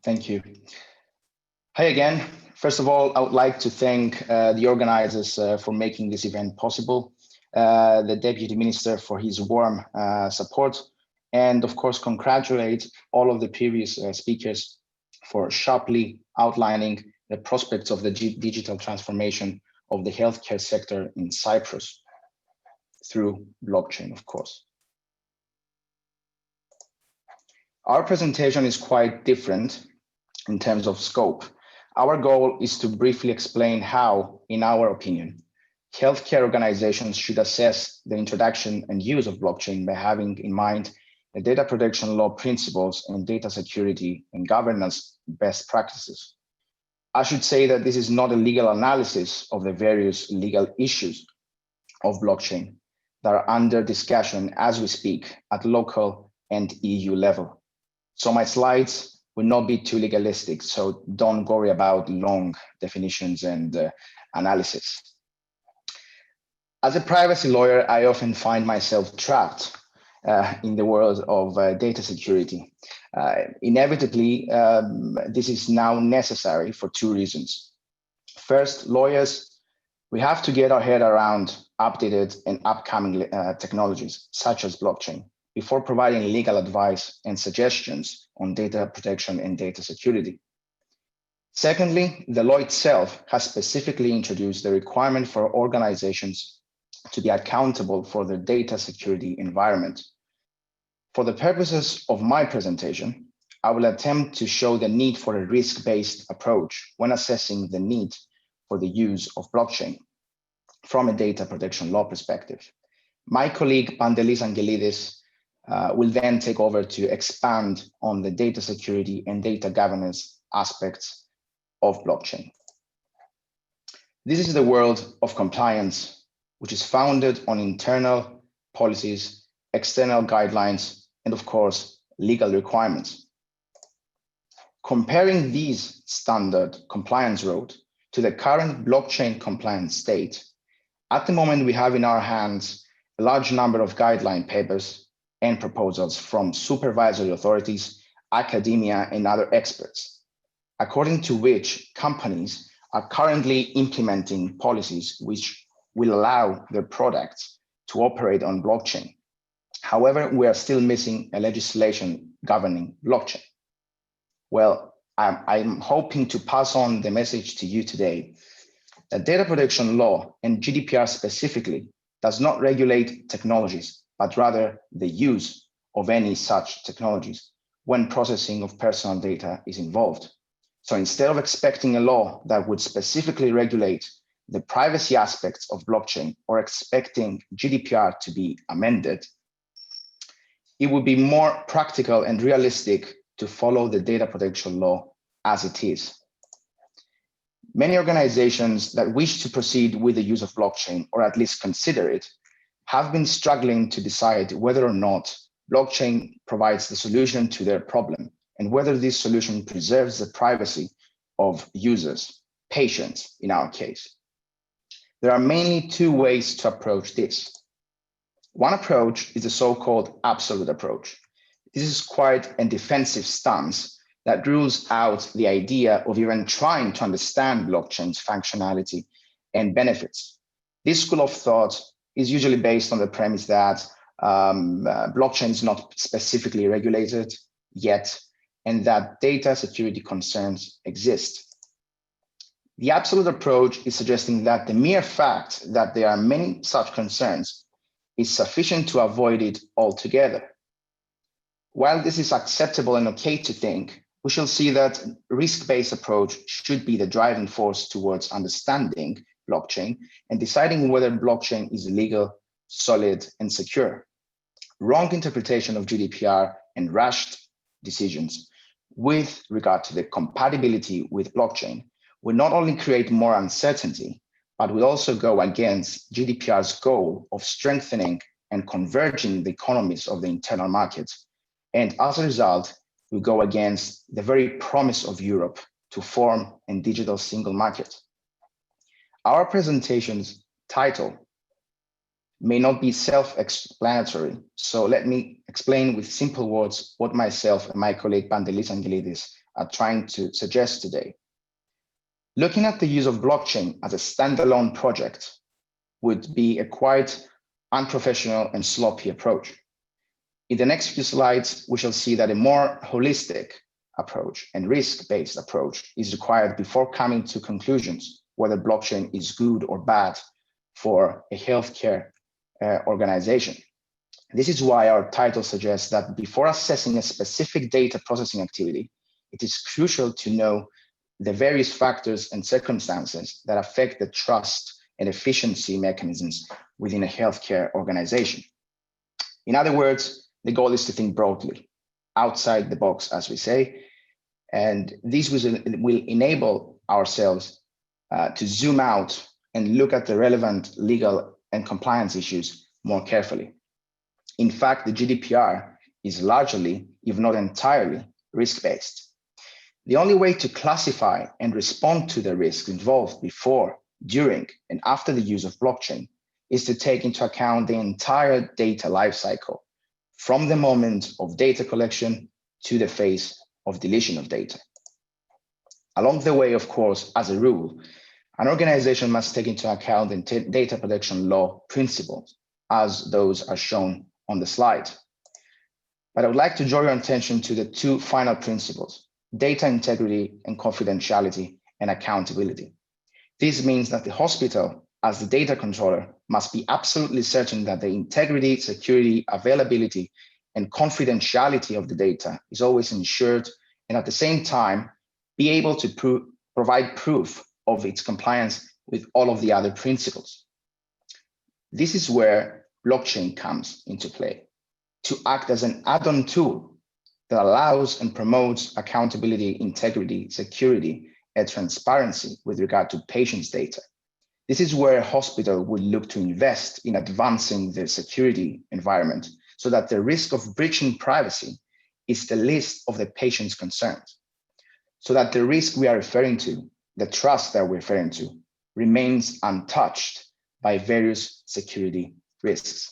Thank you. Hi again. First of all, I would like to thank the organizers for making this event possible, the Deputy Minister for his warm support, and of course, congratulate all of the previous speakers for sharply outlining the prospects of the digital transformation of the healthcare sector in Cyprus through blockchain, of course. Our presentation is quite different in terms of scope. Our goal is to briefly explain how, in our opinion, healthcare organizations should assess the introduction and use of blockchain by having in mind the data protection law principles and data security and governance best practices. I should say that this is not a legal analysis of the various legal issues of blockchain that are under discussion as we speak at local and EU level. So my slides will not be too legalistic, so don't worry about long definitions and analysis. As a privacy lawyer, I often find myself trapped in the world of data security. Inevitably, this is now necessary for two reasons. First, lawyers, we have to get our head around updated and upcoming technologies, such as blockchain, before providing legal advice and suggestions on data protection and data security. Secondly, the law itself has specifically introduced the requirement for organizations to be accountable for their data security environment. For the purposes of my presentation, I will attempt to show the need for a risk-based approach when assessing the need for the use of blockchain from a data protection law perspective. My colleague Pantelis Angelidis will then take over to expand on the data security and data governance aspects of blockchain. This is the world of compliance, which is founded on internal policies, external guidelines, and of course, legal requirements. Comparing these standard compliance road to the current blockchain compliance state, at the moment we have in our hands a large number of guideline papers and proposals from supervisory authorities, academia, and other experts, according to which companies are currently implementing policies which will allow their products to operate on blockchain. However, we are still missing a legislation governing blockchain. Well, I'm hoping to pass on the message to you today that data protection law, and GDPR specifically, does not regulate technologies, but rather the use of any such technologies when processing of personal data is involved. So instead of expecting a law that would specifically regulate the privacy aspects of blockchain or expecting GDPR to be amended, it would be more practical and realistic to follow the data protection law as it is. Many organizations that wish to proceed with the use of blockchain, or at least consider it, have been struggling to decide whether or not blockchain provides the solution to their problem, and whether this solution preserves the privacy of users, patients in our case. There are mainly two ways to approach this. One approach is the so-called absolute approach. This is quite a defensive stance that rules out the idea of even trying to understand blockchain's functionality and benefits. This school of thought is usually based on the premise that blockchain is not specifically regulated yet, and that data security concerns exist. The absolute approach is suggesting that the mere fact that there are many such concerns is sufficient to avoid it altogether. While this is acceptable and okay to think, we shall see that risk-based approach should be the driving force towards understanding blockchain and deciding whether blockchain is legal, solid, and secure. Wrong interpretation of GDPR and rushed decisions with regard to the compatibility with blockchain will not only create more uncertainty, but will also go against GDPR's goal of strengthening and converging the economies of the internal market. And as a result, will go against the very promise of Europe to form a digital single market. Our presentation's title may not be self-explanatory, so let me explain with simple words what myself and my colleague Pantelis Angelidis are trying to suggest today. Looking at the use of blockchain as a standalone project would be a quite unprofessional and sloppy approach. In the next few slides, we shall see that a more holistic approach and risk-based approach is required before coming to conclusions whether blockchain is good or bad for a healthcare organization. This is why our title suggests that before assessing a specific data processing activity, it is crucial to know the various factors and circumstances that affect the trust and efficiency mechanisms within a healthcare organization. In other words, the goal is to think broadly, outside the box, as we say, and this will enable ourselves to zoom out and look at the relevant legal and compliance issues more carefully. In fact, the GDPR is largely, if not entirely, risk-based. The only way to classify and respond to the risks involved before, during, and after the use of blockchain is to take into account the entire data lifecycle, from the moment of data collection to the phase of deletion of data. Along the way, of course, as a rule, an organization must take into account the data protection law principles, as those are shown on the slide. But I would like to draw your attention to the two final principles: data integrity and confidentiality and accountability. This means that the hospital, as the data controller, must be absolutely certain that the integrity, security, availability, and confidentiality of the data is always ensured, and at the same time, be able to provide proof of its compliance with all of the other principles. This is where blockchain comes into play, to act as an add-on tool that allows and promotes accountability, integrity, security, and transparency with regard to patients' data. This is where a hospital would look to invest in advancing their security environment so that the risk of breaching privacy is the least of the patient's concerns, so that the risk we are referring to, the trust that we're referring to, remains untouched by various security risks.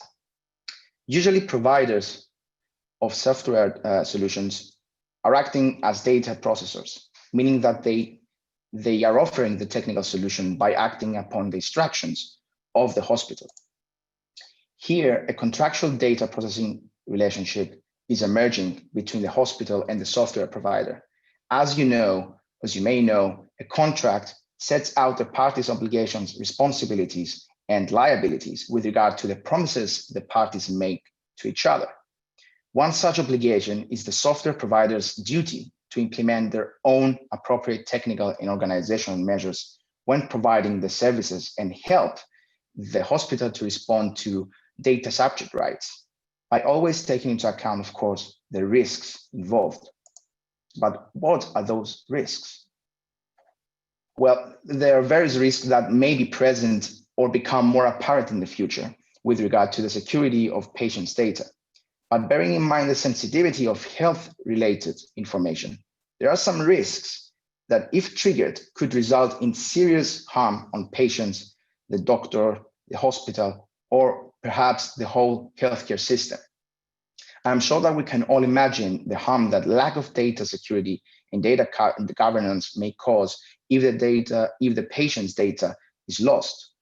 Usually providers of software solutions are acting as data processors, meaning that they are offering the technical solution by acting upon the instructions of the hospital. Here, a contractual data processing relationship is emerging between the hospital and the software provider. As you may know, a contract sets out the parties' obligations, responsibilities, and liabilities with regard to the promises the parties make to each other. One such obligation is the software provider's duty to implement their own appropriate technical and organizational measures when providing the services and help the hospital to respond to data subject rights, by always taking into account, of course, the risks involved. But what are those risks? Well, there are various risks that may be present or become more apparent in the future with regard to the security of patients' data. But bearing in mind the sensitivity of health-related information, there are some risks that, if triggered, could result in serious harm on patients, the doctor, the hospital, or perhaps the whole healthcare system. I'm sure that we can all imagine the harm that lack of data security and data governance may cause if the patient's data is lost.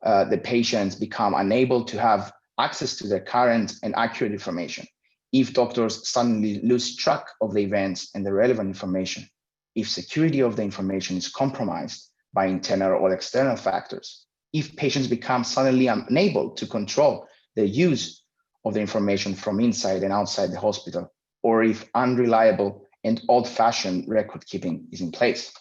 The patients become unable to have access to their current and accurate information, if doctors suddenly lose track of the events and the relevant information, if security of the information is compromised by internal or external factors, if patients become suddenly unable to control the use of the information from inside and outside the hospital, or if unreliable and old-fashioned record keeping is in place.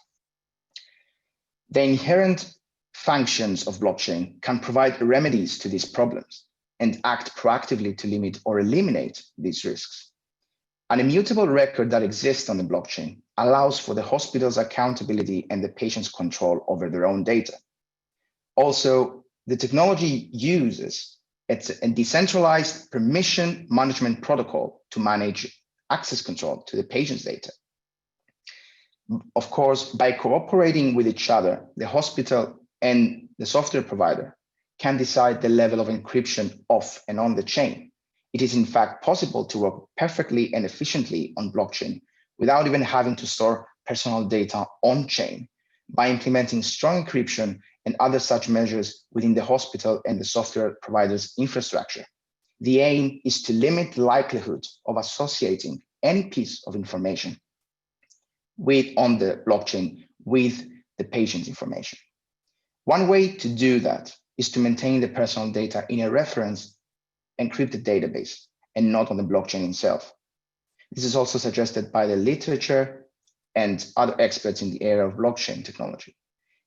The inherent functions of blockchain can provide remedies to these problems and act proactively to limit or eliminate these risks. An immutable record that exists on the blockchain allows for the hospital's accountability and the patient's control over their own data. Also, the technology uses a decentralized permission management protocol to manage access control to the patient's data. Of course, by cooperating with each other, the hospital and the software provider can decide the level of encryption off and on the chain. It is in fact possible to work perfectly and efficiently on blockchain without even having to store personal data on chain, by implementing strong encryption and other such measures within the hospital and the software provider's infrastructure. The aim is to limit the likelihood of associating any piece of information on the blockchain with the patient's information. One way to do that is to maintain the personal data in a reference encrypted database and not on the blockchain itself. This is also suggested by the literature and other experts in the area of blockchain technology.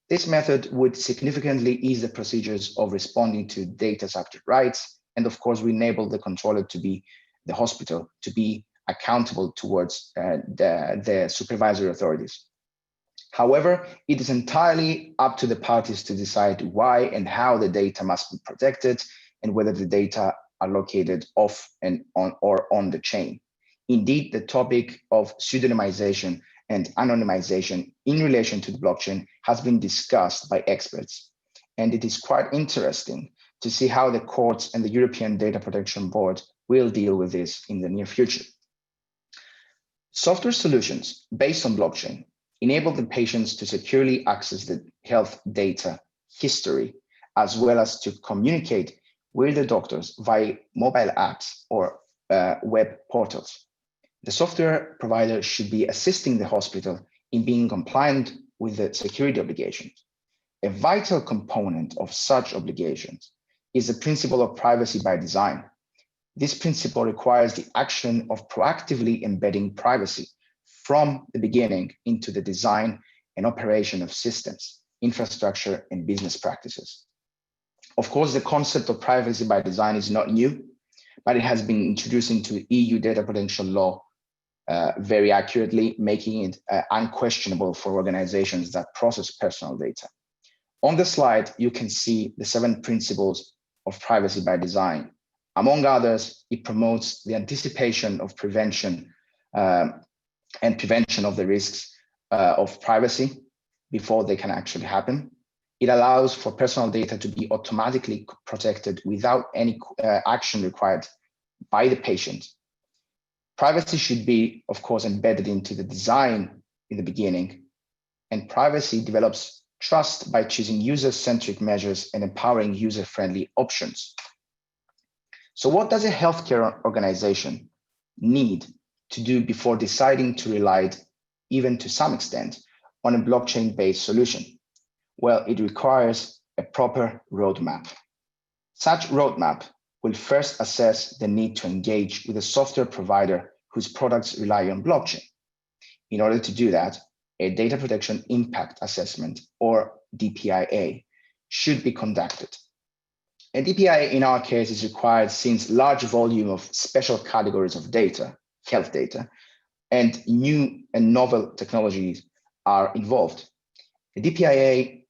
This method would significantly ease the procedures of responding to data subject rights, and of course, we enable the controller to be the hospital to be accountable towards the supervisory authorities. However, it is entirely up to the parties to decide why and how the data must be protected and whether the data are located off and on or on the chain. Indeed, the topic of pseudonymization and anonymization in relation to the blockchain has been discussed by experts. And it is quite interesting to see how the courts and the European Data Protection Board will deal with this in the near future. Software solutions based on blockchain enable the patients to securely access the health data history, as well as to communicate with the doctors via mobile apps or web portals. The software provider should be assisting the hospital in being compliant with the security obligations. A vital component of such obligations is the principle of privacy by design. This principle requires the action of proactively embedding privacy from the beginning into the design and operation of systems, infrastructure, and business practices. Of course, the concept of privacy by design is not new, but it has been introduced into EU data protection law very accurately, making it unquestionable for organizations that process personal data. On the slide, you can see the 7 principles of privacy by design. Among others, it promotes the anticipation of prevention and prevention of the risks of privacy before they can actually happen. It allows for personal data to be automatically protected without any action required by the patient. Privacy should be, of course, embedded into the design in the beginning, and privacy develops trust by choosing user-centric measures and empowering user-friendly options. So what does a healthcare organization need to do before deciding to rely, even to some extent, on a blockchain-based solution? Well, it requires a proper roadmap. Such roadmap will first assess the need to engage with a software provider whose products rely on blockchain. In order to do that, a data protection impact assessment, or DPIA, should be conducted. A DPIA in our case is required since large volume of special categories of data, health data, and new and novel technologies are involved. The DPIA,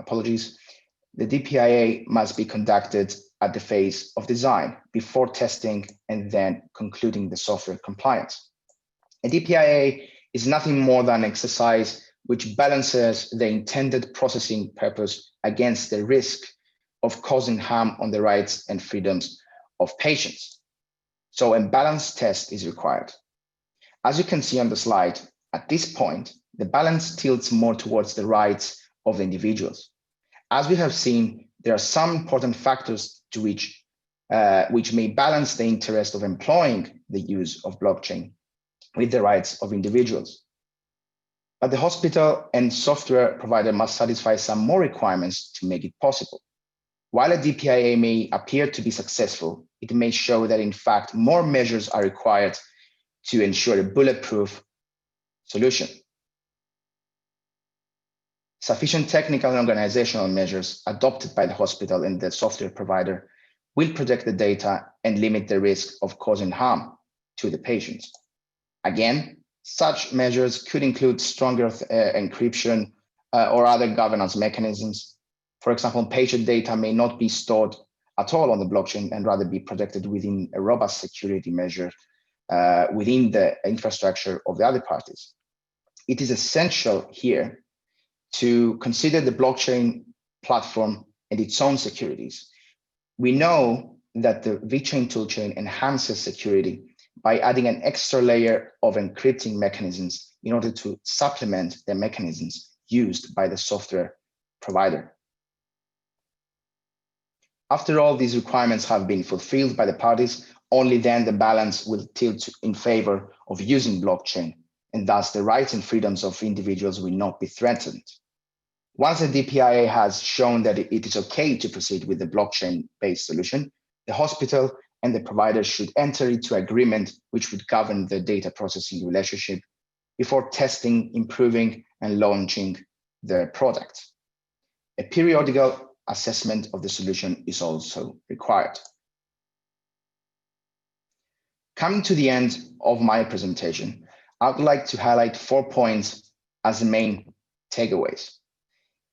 the DPIA must be conducted at the phase of design before testing and then concluding the software compliance. A DPIA is nothing more than an exercise which balances the intended processing purpose against the risk of causing harm on the rights and freedoms of patients. So a balanced test is required. As you can see on the slide, at this point, the balance tilts more towards the rights of the individuals. As we have seen, there are some important factors to which may balance the interest of employing the use of blockchain with the rights of individuals. But the hospital and software provider must satisfy some more requirements to make it possible. While a DPIA may appear to be successful, it may show that in fact more measures are required to ensure a bulletproof solution. Sufficient technical and organizational measures adopted by the hospital and the software provider will protect the data and limit the risk of causing harm to the patients. Again, such measures could include stronger encryption or other governance mechanisms. For example, patient data may not be stored at all on the blockchain and rather be protected within a robust security measure within the infrastructure of the other parties. It is essential here to consider the blockchain platform and its own securities. We know that the VeChain toolchain enhances security by adding an extra layer of encrypting mechanisms in order to supplement the mechanisms used by the software provider. After all these requirements have been fulfilled by the parties, only then the balance will tilt in favor of using blockchain, and thus the rights and freedoms of individuals will not be threatened. Once the DPIA has shown that it is okay to proceed with the blockchain-based solution, the hospital and the provider should enter into agreement which would govern the data processing relationship before testing, improving, and launching the product. A periodical assessment of the solution is also required. Coming to the end of my presentation, I would like to highlight 4 points as the main takeaways.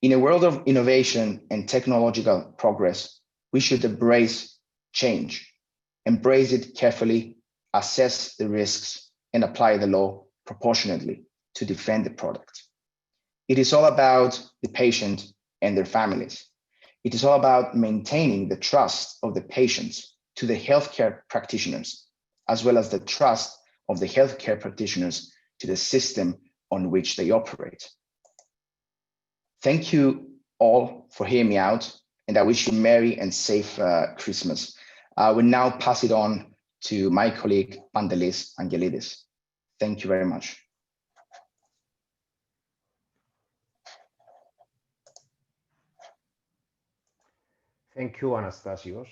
In a world of innovation and technological progress, we should embrace change, embrace it carefully, assess the risks, and apply the law proportionately to defend the product. It is all about the patient and their families. It is all about maintaining the trust of the patients to the healthcare practitioners, as well as the trust of the healthcare practitioners to the system on which they operate. Thank you all for hearing me out, and I wish you a merry and safe Christmas. I will now pass it on to my colleague, Pantelis Angelidis. Thank you very much. Thank you, Anastasios.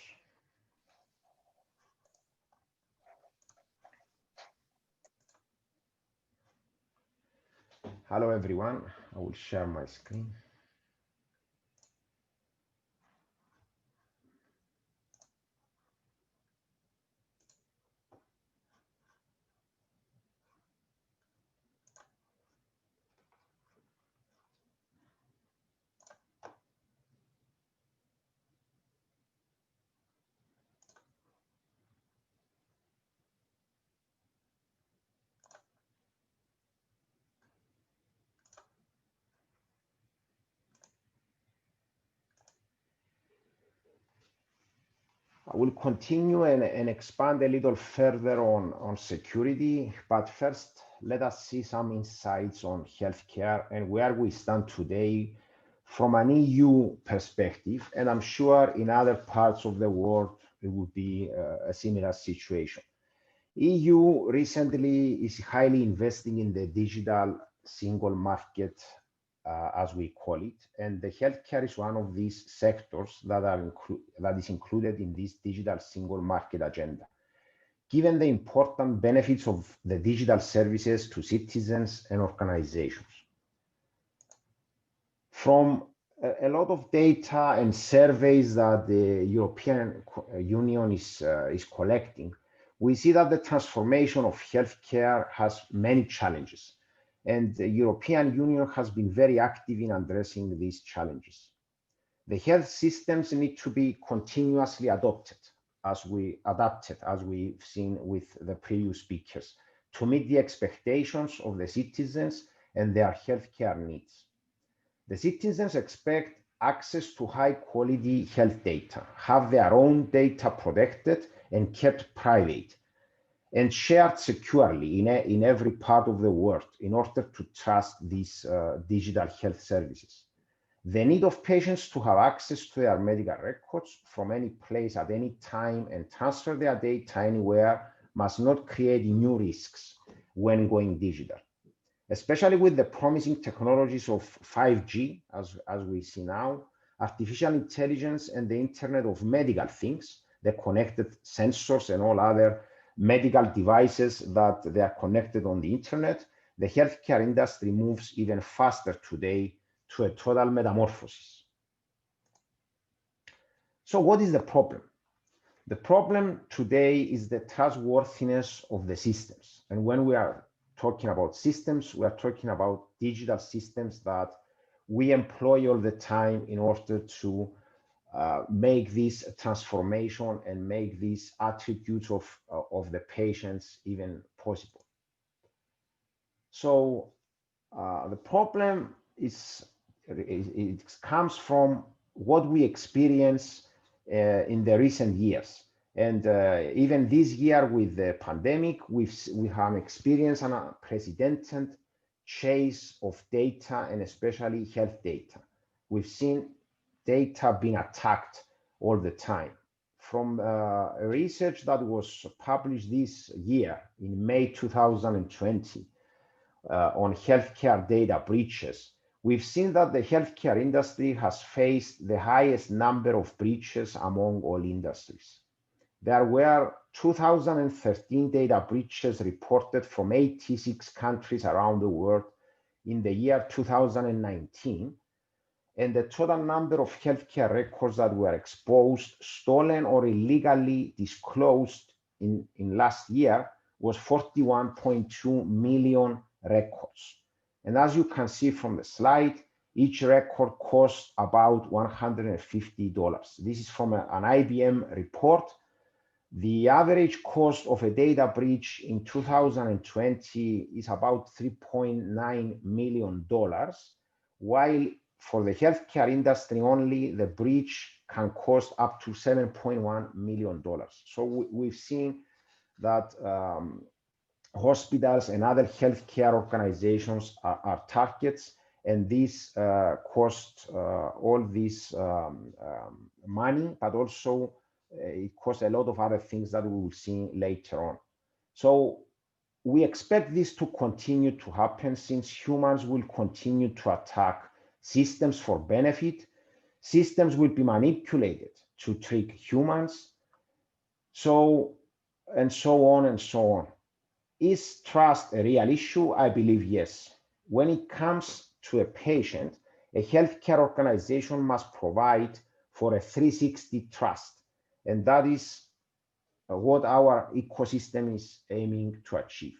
Hello, everyone. I will share my screen. I will continue and expand a little further on security, but first let us see some insights on healthcare and where we stand today from an EU perspective, and I'm sure in other parts of the world it would be a similar situation. EU recently is highly investing in the digital single market, as we call it, and the healthcare is one of these sectors that is included in this digital single market agenda. Given the important benefits of the digital services to citizens and organizations. From a lot of data and surveys that the European Union is collecting, we see that the transformation of healthcare has many challenges, and the European Union has been very active in addressing these challenges. The health systems need to be continuously adapted, as we've seen with the previous speakers, to meet the expectations of the citizens and their healthcare needs. The citizens expect access to high quality health data, have their own data protected and kept private, and shared securely in every part of the world in order to trust these digital health services. The need of patients to have access to their medical records from any place at any time and transfer their data anywhere must not create new risks when going digital. Especially with the promising technologies of 5G, as we see now, artificial intelligence and the Internet of Medical Things, the connected sensors and all other medical devices that they are connected on the Internet, the healthcare industry moves even faster today to a total metamorphosis. So what is the problem? The problem today is the trustworthiness of the systems. And when we are talking about systems, we are talking about digital systems that we employ all the time in order to make this transformation and make these attributes of the patients even possible. So the problem it comes from what we experience in the recent years. And even this year with the pandemic, we have experienced an unprecedented chase of data and especially health data. We've seen data being attacked all the time. From research that was published this year in May 2020 on healthcare data breaches, we've seen that the healthcare industry has faced the highest number of breaches among all industries. There were 2013 data breaches reported from 86 countries around the world in the year 2019, and the total number of healthcare records that were exposed, stolen, or illegally disclosed in last year was 41.2 million records. And as you can see from the slide, each record costs about $150. This is from an IBM report. The average cost of a data breach in 2020 is about $3.9 million, while for the healthcare industry only, the breach can cost up to $7.1 million. So we've seen that hospitals and other healthcare organizations are targets, and this costs all this money, but also it costs a lot of other things that we will see later on. So we expect this to continue to happen since humans will continue to attack systems for benefit. Systems will be manipulated to trick humans. So on and so on. Is trust a real issue? I believe yes. When it comes to a patient, a healthcare organization must provide for a 360 trust. And that is what our ecosystem is aiming to achieve.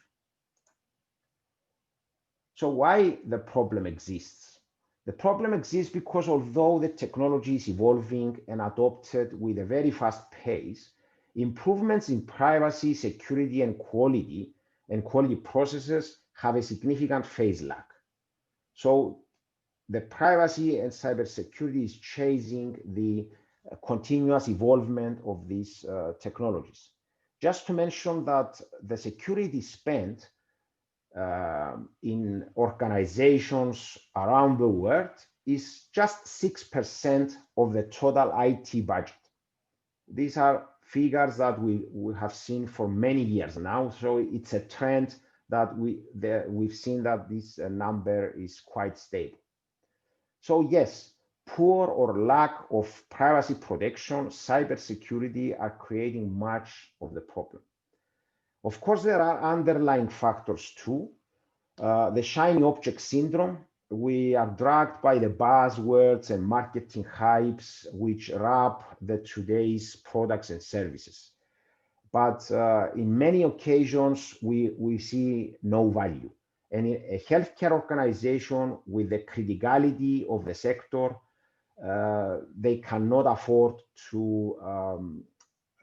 So why the problem exists? The problem exists because although the technology is evolving and adopted with a very fast pace, improvements in privacy, security, and quality processes have a significant phase lag. So the privacy and cybersecurity is chasing the continuous evolvement of these technologies. Just to mention that the security spent in organizations around the world is just 6% of the total IT budget. These are figures that we have seen for many years now, so it's a trend that we've seen that this number is quite stable. So yes, poor or lack of privacy protection, cybersecurity are creating much of the problem. Of course, there are underlying factors too. The shiny object syndrome. We are dragged by the buzzwords and marketing hypes which wrap the today's products and services. But in many occasions, we see no value. And a healthcare organization with the criticality of the sector, they cannot afford to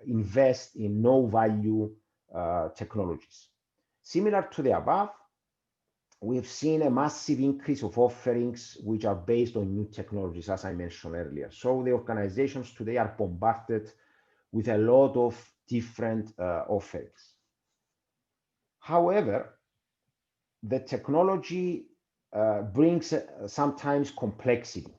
invest in no value technologies. Similar to the above, we've seen a massive increase of offerings which are based on new technologies, as I mentioned earlier. So the organizations today are bombarded with a lot of different offerings. However, the technology brings sometimes complexity.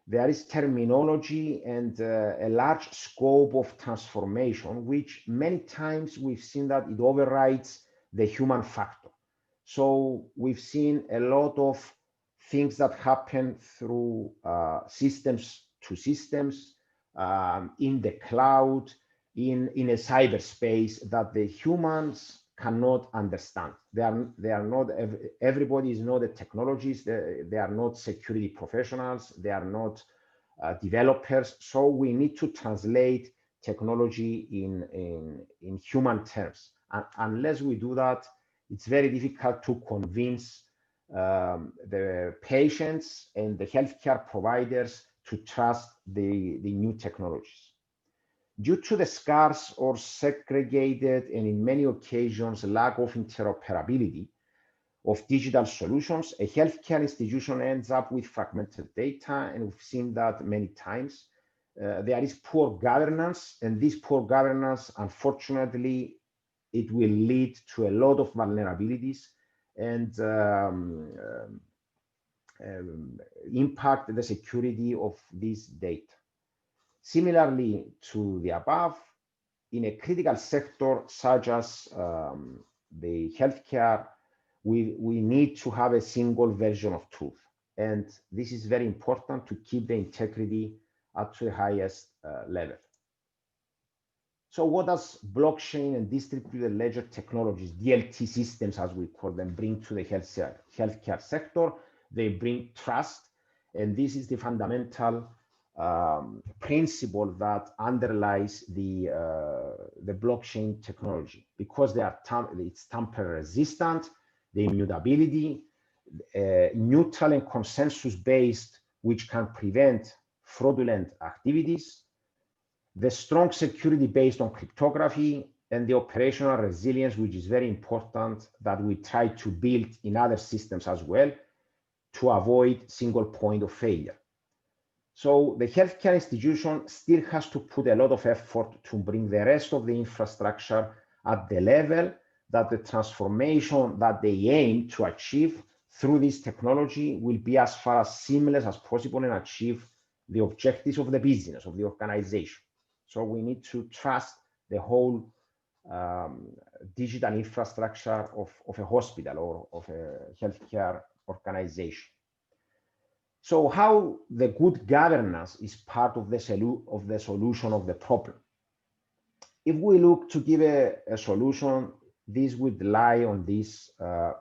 There is terminology and a large scope of transformation, which many times we've seen that it overrides the human factor. So we've seen a lot of things that happen through systems to systems, in the cloud, in a cyberspace that the humans cannot understand. They are not, everybody is not a technologist, they are not security professionals, they are not developers. So we need to translate technology in human terms. And unless we do that, it's very difficult to convince the patients and the healthcare providers to trust the new technologies. Due to the scarce or segregated and in many occasions lack of interoperability of digital solutions, a healthcare institution ends up with fragmented data, and we've seen that many times. There is poor governance, and this poor governance, unfortunately, it will lead to a lot of vulnerabilities and impact the security of this data. Similarly to the above, in a critical sector such as the healthcare, we need to have a single version of truth. And this is very important to keep the integrity at the highest level. So what does blockchain and distributed ledger technologies, DLT systems as we call them, bring to the healthcare sector? They bring trust, and this is the fundamental principle that underlies the blockchain technology, because it's tamper resistant, the immutability, neutral and consensus based, which can prevent fraudulent activities, the strong security based on cryptography, and the operational resilience, which is very important, that we try to build in other systems as well to avoid single point of failure. So the healthcare institution still has to put a lot of effort to bring the rest of the infrastructure at the level that the transformation that they aim to achieve through this technology will be as far as seamless as possible and achieve the objectives of the business, of the organization. So we need to trust the whole digital infrastructure of a hospital or of a healthcare organization. So how the good governance is part of the solution of the problem. If we look to give a solution, this would lie on this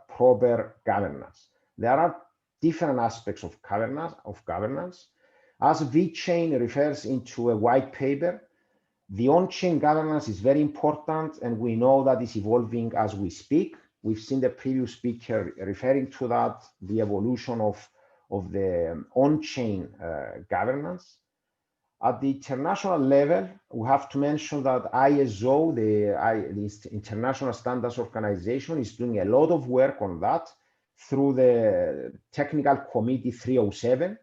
proper governance. There are different aspects of governance. As VeChain refers into a white paper, the on-chain governance is very important, and we know that it's evolving as we speak. We've seen the previous speaker referring to that, the evolution of the on-chain governance. At the international level, we have to mention that ISO, the International Standards Organization, is doing a lot of work on that through the Technical Committee 307.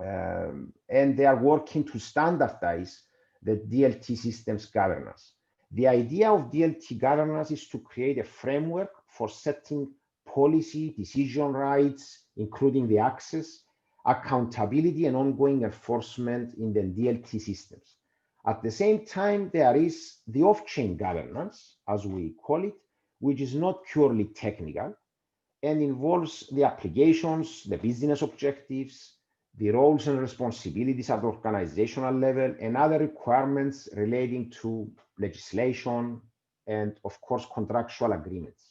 and they are working to standardize the DLT systems governance. The idea of DLT governance is to create a framework for setting policy, decision rights, including the access, accountability, and ongoing enforcement in the DLT systems. At the same time, there is the off-chain governance, as we call it, which is not purely technical and involves the applications, the business objectives, the roles and responsibilities at the organizational level, and other requirements relating to legislation and, of course, contractual agreements.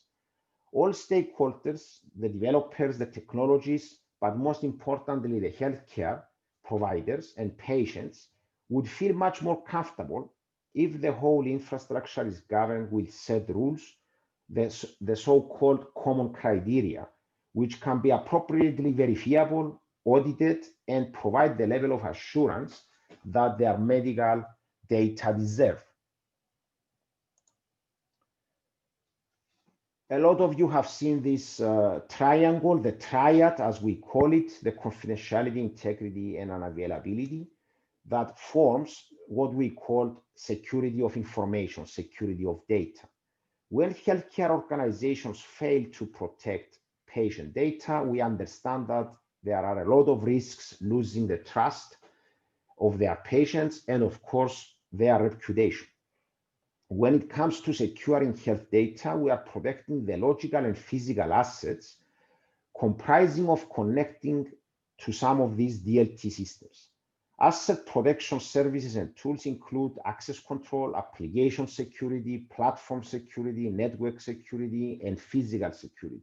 All stakeholders, the developers, the technologies, but most importantly, the healthcare providers and patients would feel much more comfortable if the whole infrastructure is governed with set rules, the so-called common criteria, which can be appropriately verifiable, audited, and provide the level of assurance that their medical data deserve. A lot of you have seen this triangle, the triad, as we call it, the confidentiality, integrity, and unavailability, that forms what we call security of information, security of data. When healthcare organizations fail to protect patient data, we understand that there are a lot of risks losing the trust of their patients and, of course, their reputation. When it comes to securing health data, we are protecting the logical and physical assets comprising of connecting to some of these DLT systems. Asset protection services and tools include access control, application security, platform security, network security, and physical security.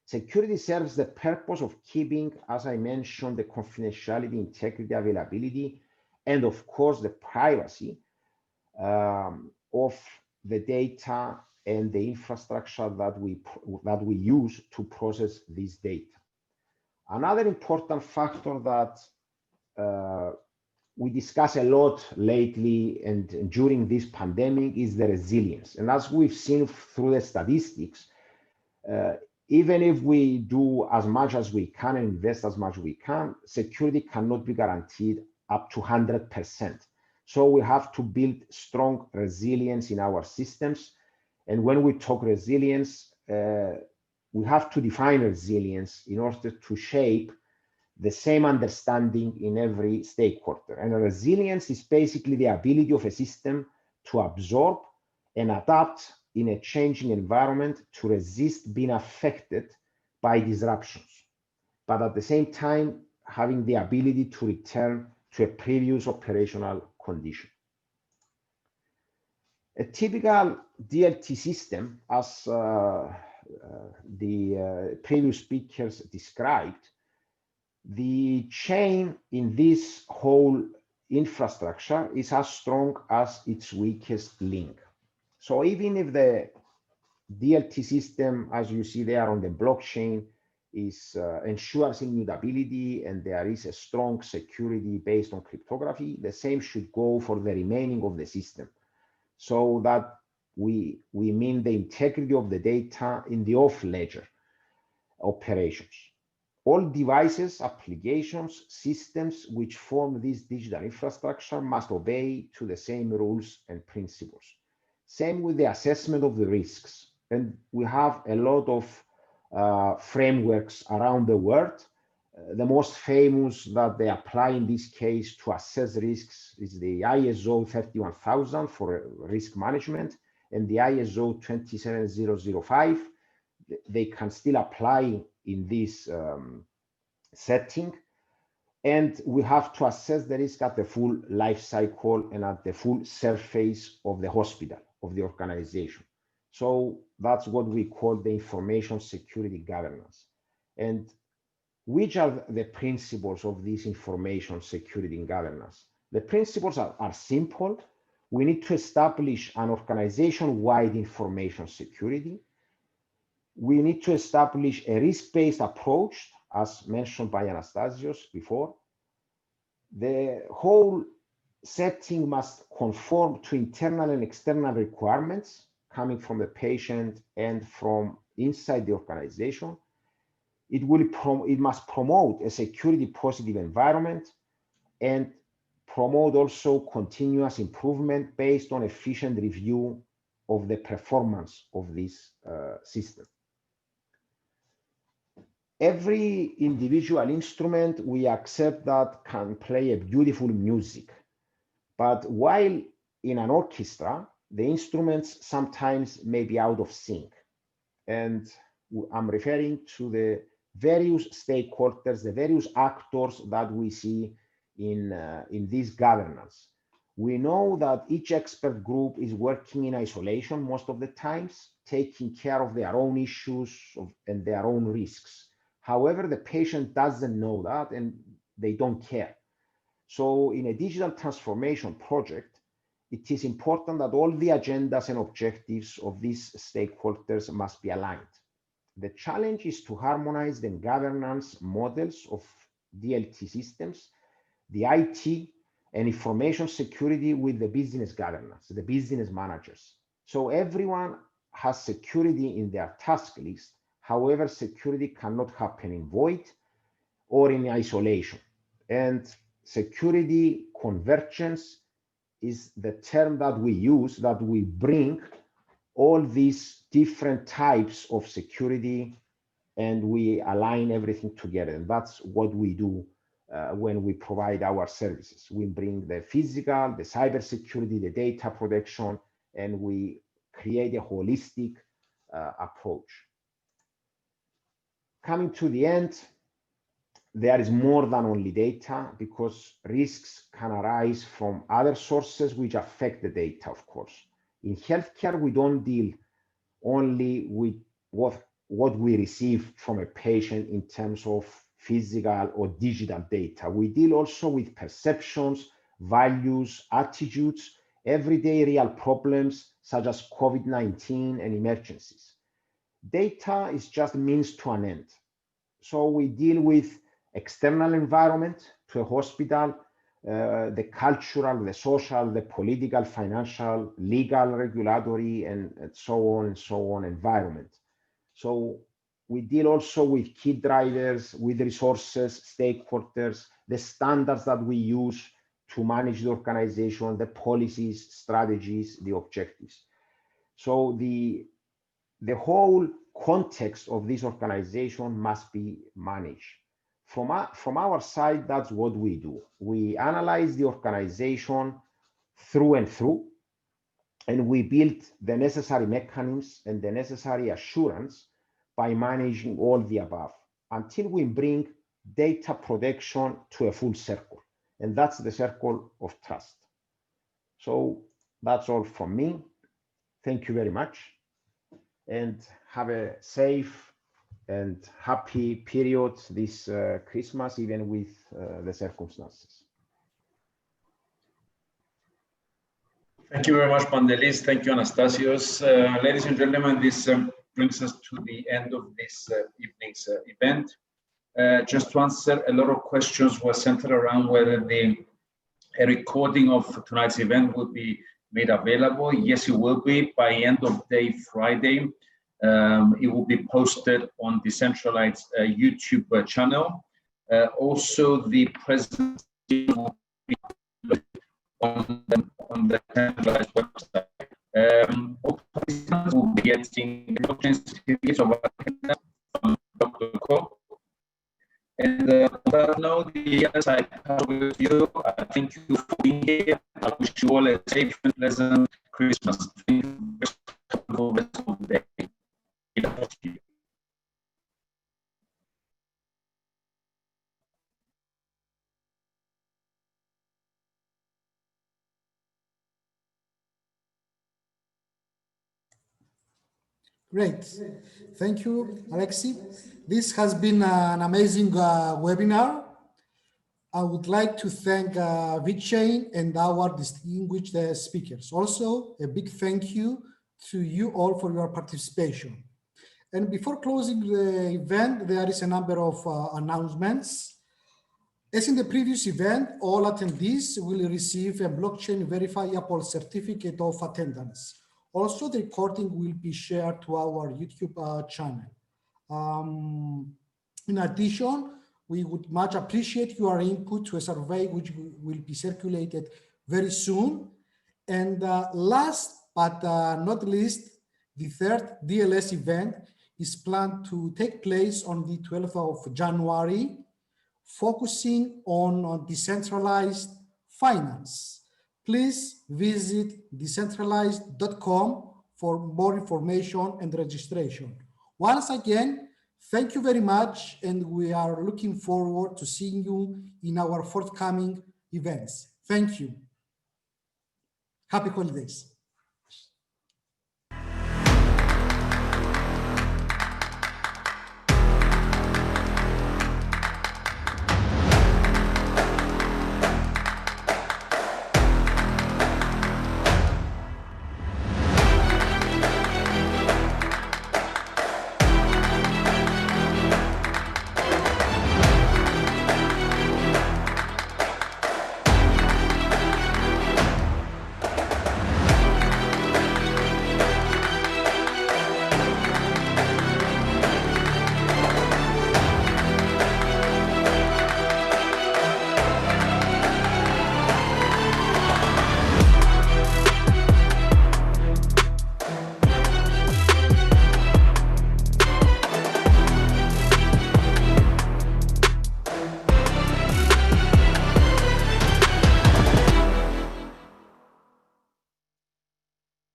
Security serves the purpose of keeping, as I mentioned, the confidentiality, integrity, availability, and of course, the privacy of the data and the infrastructure that we use to process this data. Another important factor that we discuss a lot lately and during this pandemic is the resilience. And as we've seen through the statistics, even if we do as much as we can and invest as much as we can, security cannot be guaranteed up to 100%. So we have to build strong resilience in our systems. And when we talk resilience, we have to define resilience in order to shape the same understanding in every stakeholder. And resilience is basically the ability of a system to absorb and adapt in a changing environment to resist being affected by disruptions, but at the same time, having the ability to return to a previous operational condition. A typical DLT system, as the previous speakers described, the chain in this whole infrastructure is as strong as its weakest link. So even if the DLT system, as you see there on the blockchain, ensures immutability and there is a strong security based on cryptography, the same should go for the remaining of the system, so that we mean the integrity of the data in the off-ledger operations. All devices, applications, systems which form this digital infrastructure must obey to the same rules and principles. Same with the assessment of the risks. And we have a lot of frameworks around the world. The most famous that they apply in this case to assess risks is the ISO 31000 for risk management and the ISO 27005. They can still apply in this setting. And we have to assess the risk at the full life cycle and at the full surface of the hospital, of the organization. So that's what we call the information security governance. And which are the principles of this information security governance? The principles are simple. We need to establish an organization-wide information security. We need to establish a risk-based approach, as mentioned by Anastasios before. The whole setting must conform to internal and external requirements coming from the patient and from inside the organization. it must promote a security positive environment and promote also continuous improvement based on efficient review of the performance of this system. Every individual instrument we accept that can play a beautiful music, but while in an orchestra, the instruments sometimes may be out of sync. And I'm referring to the various stakeholders, the various actors that we see in this governance. We know that each expert group is working in isolation most of the times, taking care of their own issues and their own risks. However, the patient doesn't know that and they don't care. So in a digital transformation project, it is important that all the agendas and objectives of these stakeholders must be aligned. The challenge is to harmonize the governance models of DLT systems, the IT and information security with the business governance, the business managers. So everyone has security in their task list. However, security cannot happen in void or in isolation. And security convergence is the term that we use, that we bring all these different types of security and we align everything together. And that's what we do when we provide our services. We bring the physical, the cyber security, the data protection, and we create a holistic approach. Coming to the end, there is more than only data, because risks can arise from other sources which affect the data, of course. In healthcare, we don't deal only with what we receive from a patient in terms of physical or digital data. We deal also with perceptions, values, attitudes, everyday real problems such as COVID-19 and emergencies. Data is just a means to an end. So we deal with external environment to a hospital, the cultural, the social, the political, financial, legal, regulatory, and so on environment. So we deal also with key drivers, with resources, stakeholders, the standards that we use to manage the organization, the policies, strategies, the objectives. So the whole context of this organization must be managed. From our side, that's what we do. We analyze the organization through and through, and we build the necessary mechanisms and the necessary assurance by managing all the above until we bring data protection to a full circle. And that's the circle of trust. So that's all from me. Thank you very much. And have a safe and happy period this Christmas, even with the circumstances. Thank you very much, Pandelis. Thank you, Anastasios. Ladies and gentlemen, this brings us to the end of this evening's event. Just to answer, a lot of questions were centered around whether a recording of tonight's event will be made available. Yes, it will be by end of day Friday. It will be posted on Decentralized YouTube channel. Also, the presentation will be on the Decentralized website. All participants will be getting blockchain certificates of attendance from Dr. Co. And on that note, yes, I pass with you. Thank you for being here. I wish you all a safe and pleasant Christmas. Thank you for the rest of the day. Great. Thank you, Alexi. This has been an amazing webinar. I would like to thank VeChain and our distinguished speakers. Also, a big thank you to you all for your participation. And before closing the event, there is a number of announcements. As in the previous event, all attendees will receive a blockchain verifiable certificate of attendance. Also, the recording will be shared to our YouTube channel. In addition, we would much appreciate your input to a survey which will be circulated very soon. And last but not least, the third DLS event is planned to take place on the 12th of January, focusing on decentralized finance. Please visit decentralized.com for more information and registration. Once again, thank you very much, and we are looking forward to seeing you in our forthcoming events. Thank you. Happy holidays.